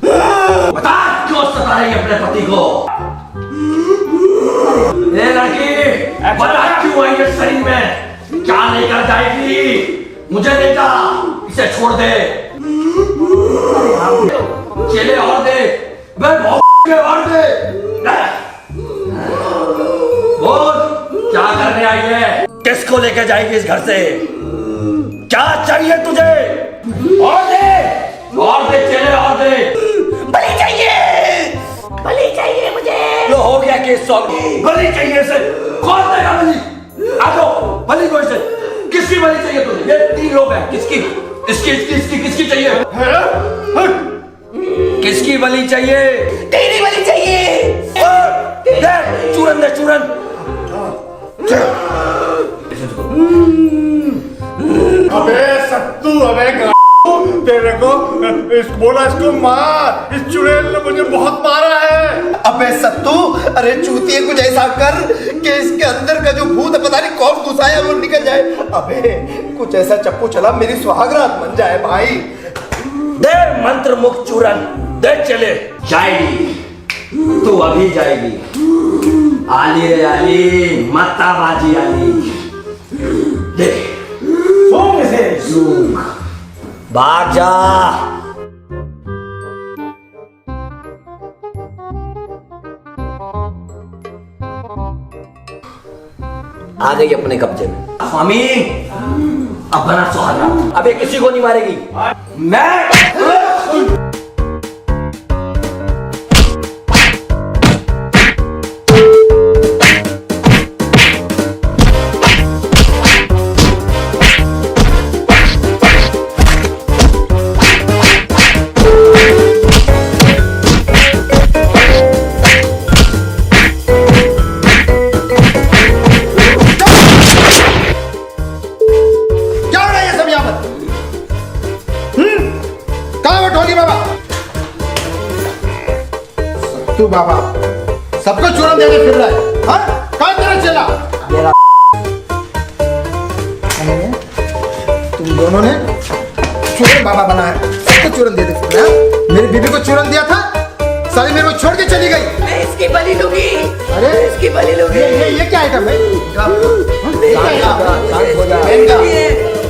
[SPEAKER 6] बता क्यों सता रही है अपने पति को। ये लड़की बता क्यों आई है शरीर में, क्या लेकर जाएगी, मुझे ले जा, इसे छोड़ दे, चले और दे, और दे। बोल क्या करने आई है, किसको लेके जाएगी इस घर से, क्या चाहिए तुझे, और दे चले और दे। बलि चाहिए मुझे। लो हो गया केस सॉल्व। बलि चाहिए से कौन देगा बलि, आ जाओ बलि को से। किसकी बलि चाहिए तुझे, ये 3 लोग हैं, किसकी किसकी चाहिए, किसकी बलि चाहिए, तेरी बलि चाहिए। दे चूरन, दे चूरन।
[SPEAKER 4] अबे सत्तू, अबे तेरे को बोला इसको मार, इस चुड़ैल ने मुझे बहुत मारा है।
[SPEAKER 3] अबे सत्तू, अरे चूतिए कुछ ऐसा कर कि इसके अंदर का जो भूत है पता नहीं कौन घुसा है वो निकल जाए। अबे कुछ ऐसा चप्पू चला मेरी सुहागरात बन जाए भाई।
[SPEAKER 6] दे मंत्र मुक्त चूरन, दे चले। जाएगी तू, अभी जाएगी। आली रे आली, माता बाजी आली। दे
[SPEAKER 4] सूंघ इसे।
[SPEAKER 6] सूंघ, भाग जा। आ गई अपने कब्जे में। स्वामी अब बना सुहागरा, अबे किसी को नहीं मारेगी। मैं
[SPEAKER 3] तू बाबा सबको चूरन देने फिर रहा है, हाँ? कहाँ तेरा चला? तुम दोनों ने चूरन बाबा बनाया, सबको चूरन दे दे फिर रहा है? मेरी बीबी को चूरन दिया था, साली मेरे को छोड़ के चली गई।
[SPEAKER 6] मैं इसकी बलि लूंगी।
[SPEAKER 3] अरे
[SPEAKER 6] इसकी बलि लूंगी।
[SPEAKER 3] ये क्या आइटम है?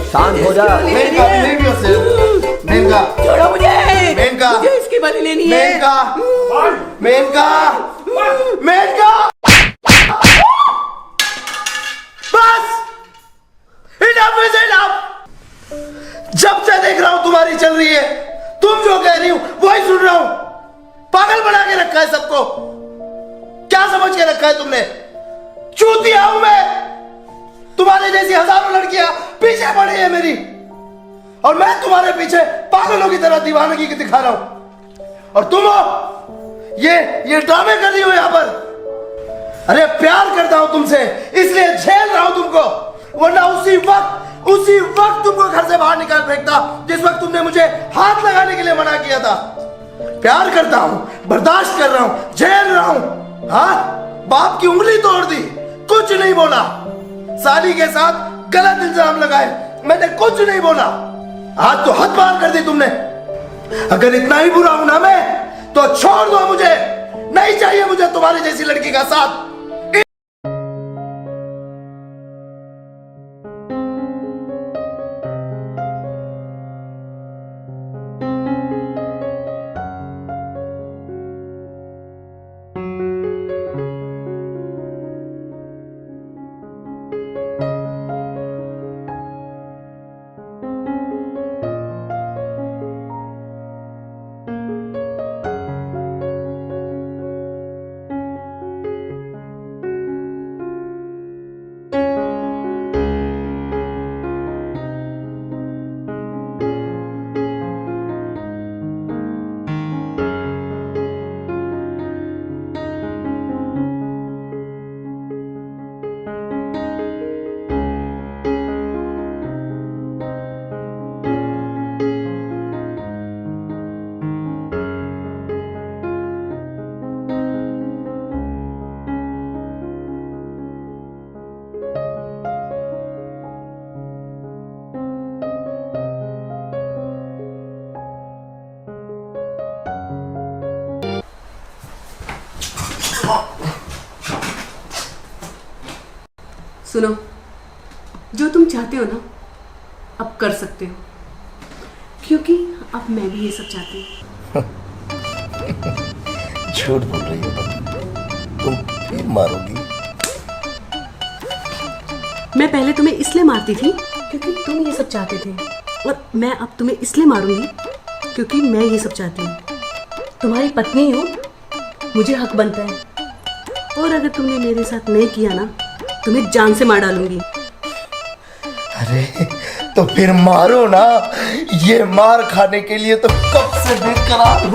[SPEAKER 6] शांत हो जा।
[SPEAKER 3] मेनका,
[SPEAKER 6] छोड़ो मुझे।
[SPEAKER 3] मेनका,
[SPEAKER 6] मुझे इसकी बलि लेनी है।
[SPEAKER 3] मेनका, मेनका, मेनका, बस इनफ इज इनफ। जब से देख रहा हूं तुम्हारी चल रही है, तुम जो कह रही हो वही सुन रहा हूं। पागल बना के रखा है सबको। क्या समझ के रखा है तुमने? चूतिया हूं मैं। तुम्हारे जैसी हजारों लड़कियां पीछे पड़ी है मेरी, और मैं तुम्हारे पीछे पागलों की तरह दीवानगी की दिखा रहा हूं, और तुम हो ये ड्रामे कर रही हो यहां पर। अरे प्यार करता हूं तुमसे, इसलिए झेल रहा हूं तुमको, वरना उसी वक्त तुमको घर से बाहर निकाल फेंकता जिस वक्त तुमने मुझे हाथ लगाने के लिए मना किया था। प्यार करता हूं, बर्दाश्त कर रहा हूं, झेल रहा हूं। हाँ, बाप की उंगली तोड़ दी, कुछ नहीं बोला। साली के साथ गलत इल्जाम लगाए, मैंने कुछ नहीं बोला। आज तो हद पार कर दी तुमने। अगर इतना ही बुरा हूं ना मैं, तो छोड़ दो मुझे। नहीं चाहिए मुझे तुम्हारी जैसी लड़की का साथ।
[SPEAKER 1] सुनो, जो तुम चाहते हो ना अब कर सकते हो, क्योंकि अब मैं भी ये सब चाहती हूँ।
[SPEAKER 3] झूठ बोल रही हो तुम फिर मारोगी।
[SPEAKER 1] मैं पहले तुम्हें इसलिए मारती थी क्योंकि तुम ये सब चाहते थे, और मैं अब तुम्हें इसलिए मारूंगी क्योंकि मैं ये सब चाहती हूँ। तुम्हारी पत्नी हो, मुझे हक बनता है, और अगर तुमने मेरे साथ नहीं किया ना, तुम्हें जान से मार डालूंगी।
[SPEAKER 3] अरे तो फिर मारो ना, ये मार खाने के लिए तो कब से वेट कर रहा हूं।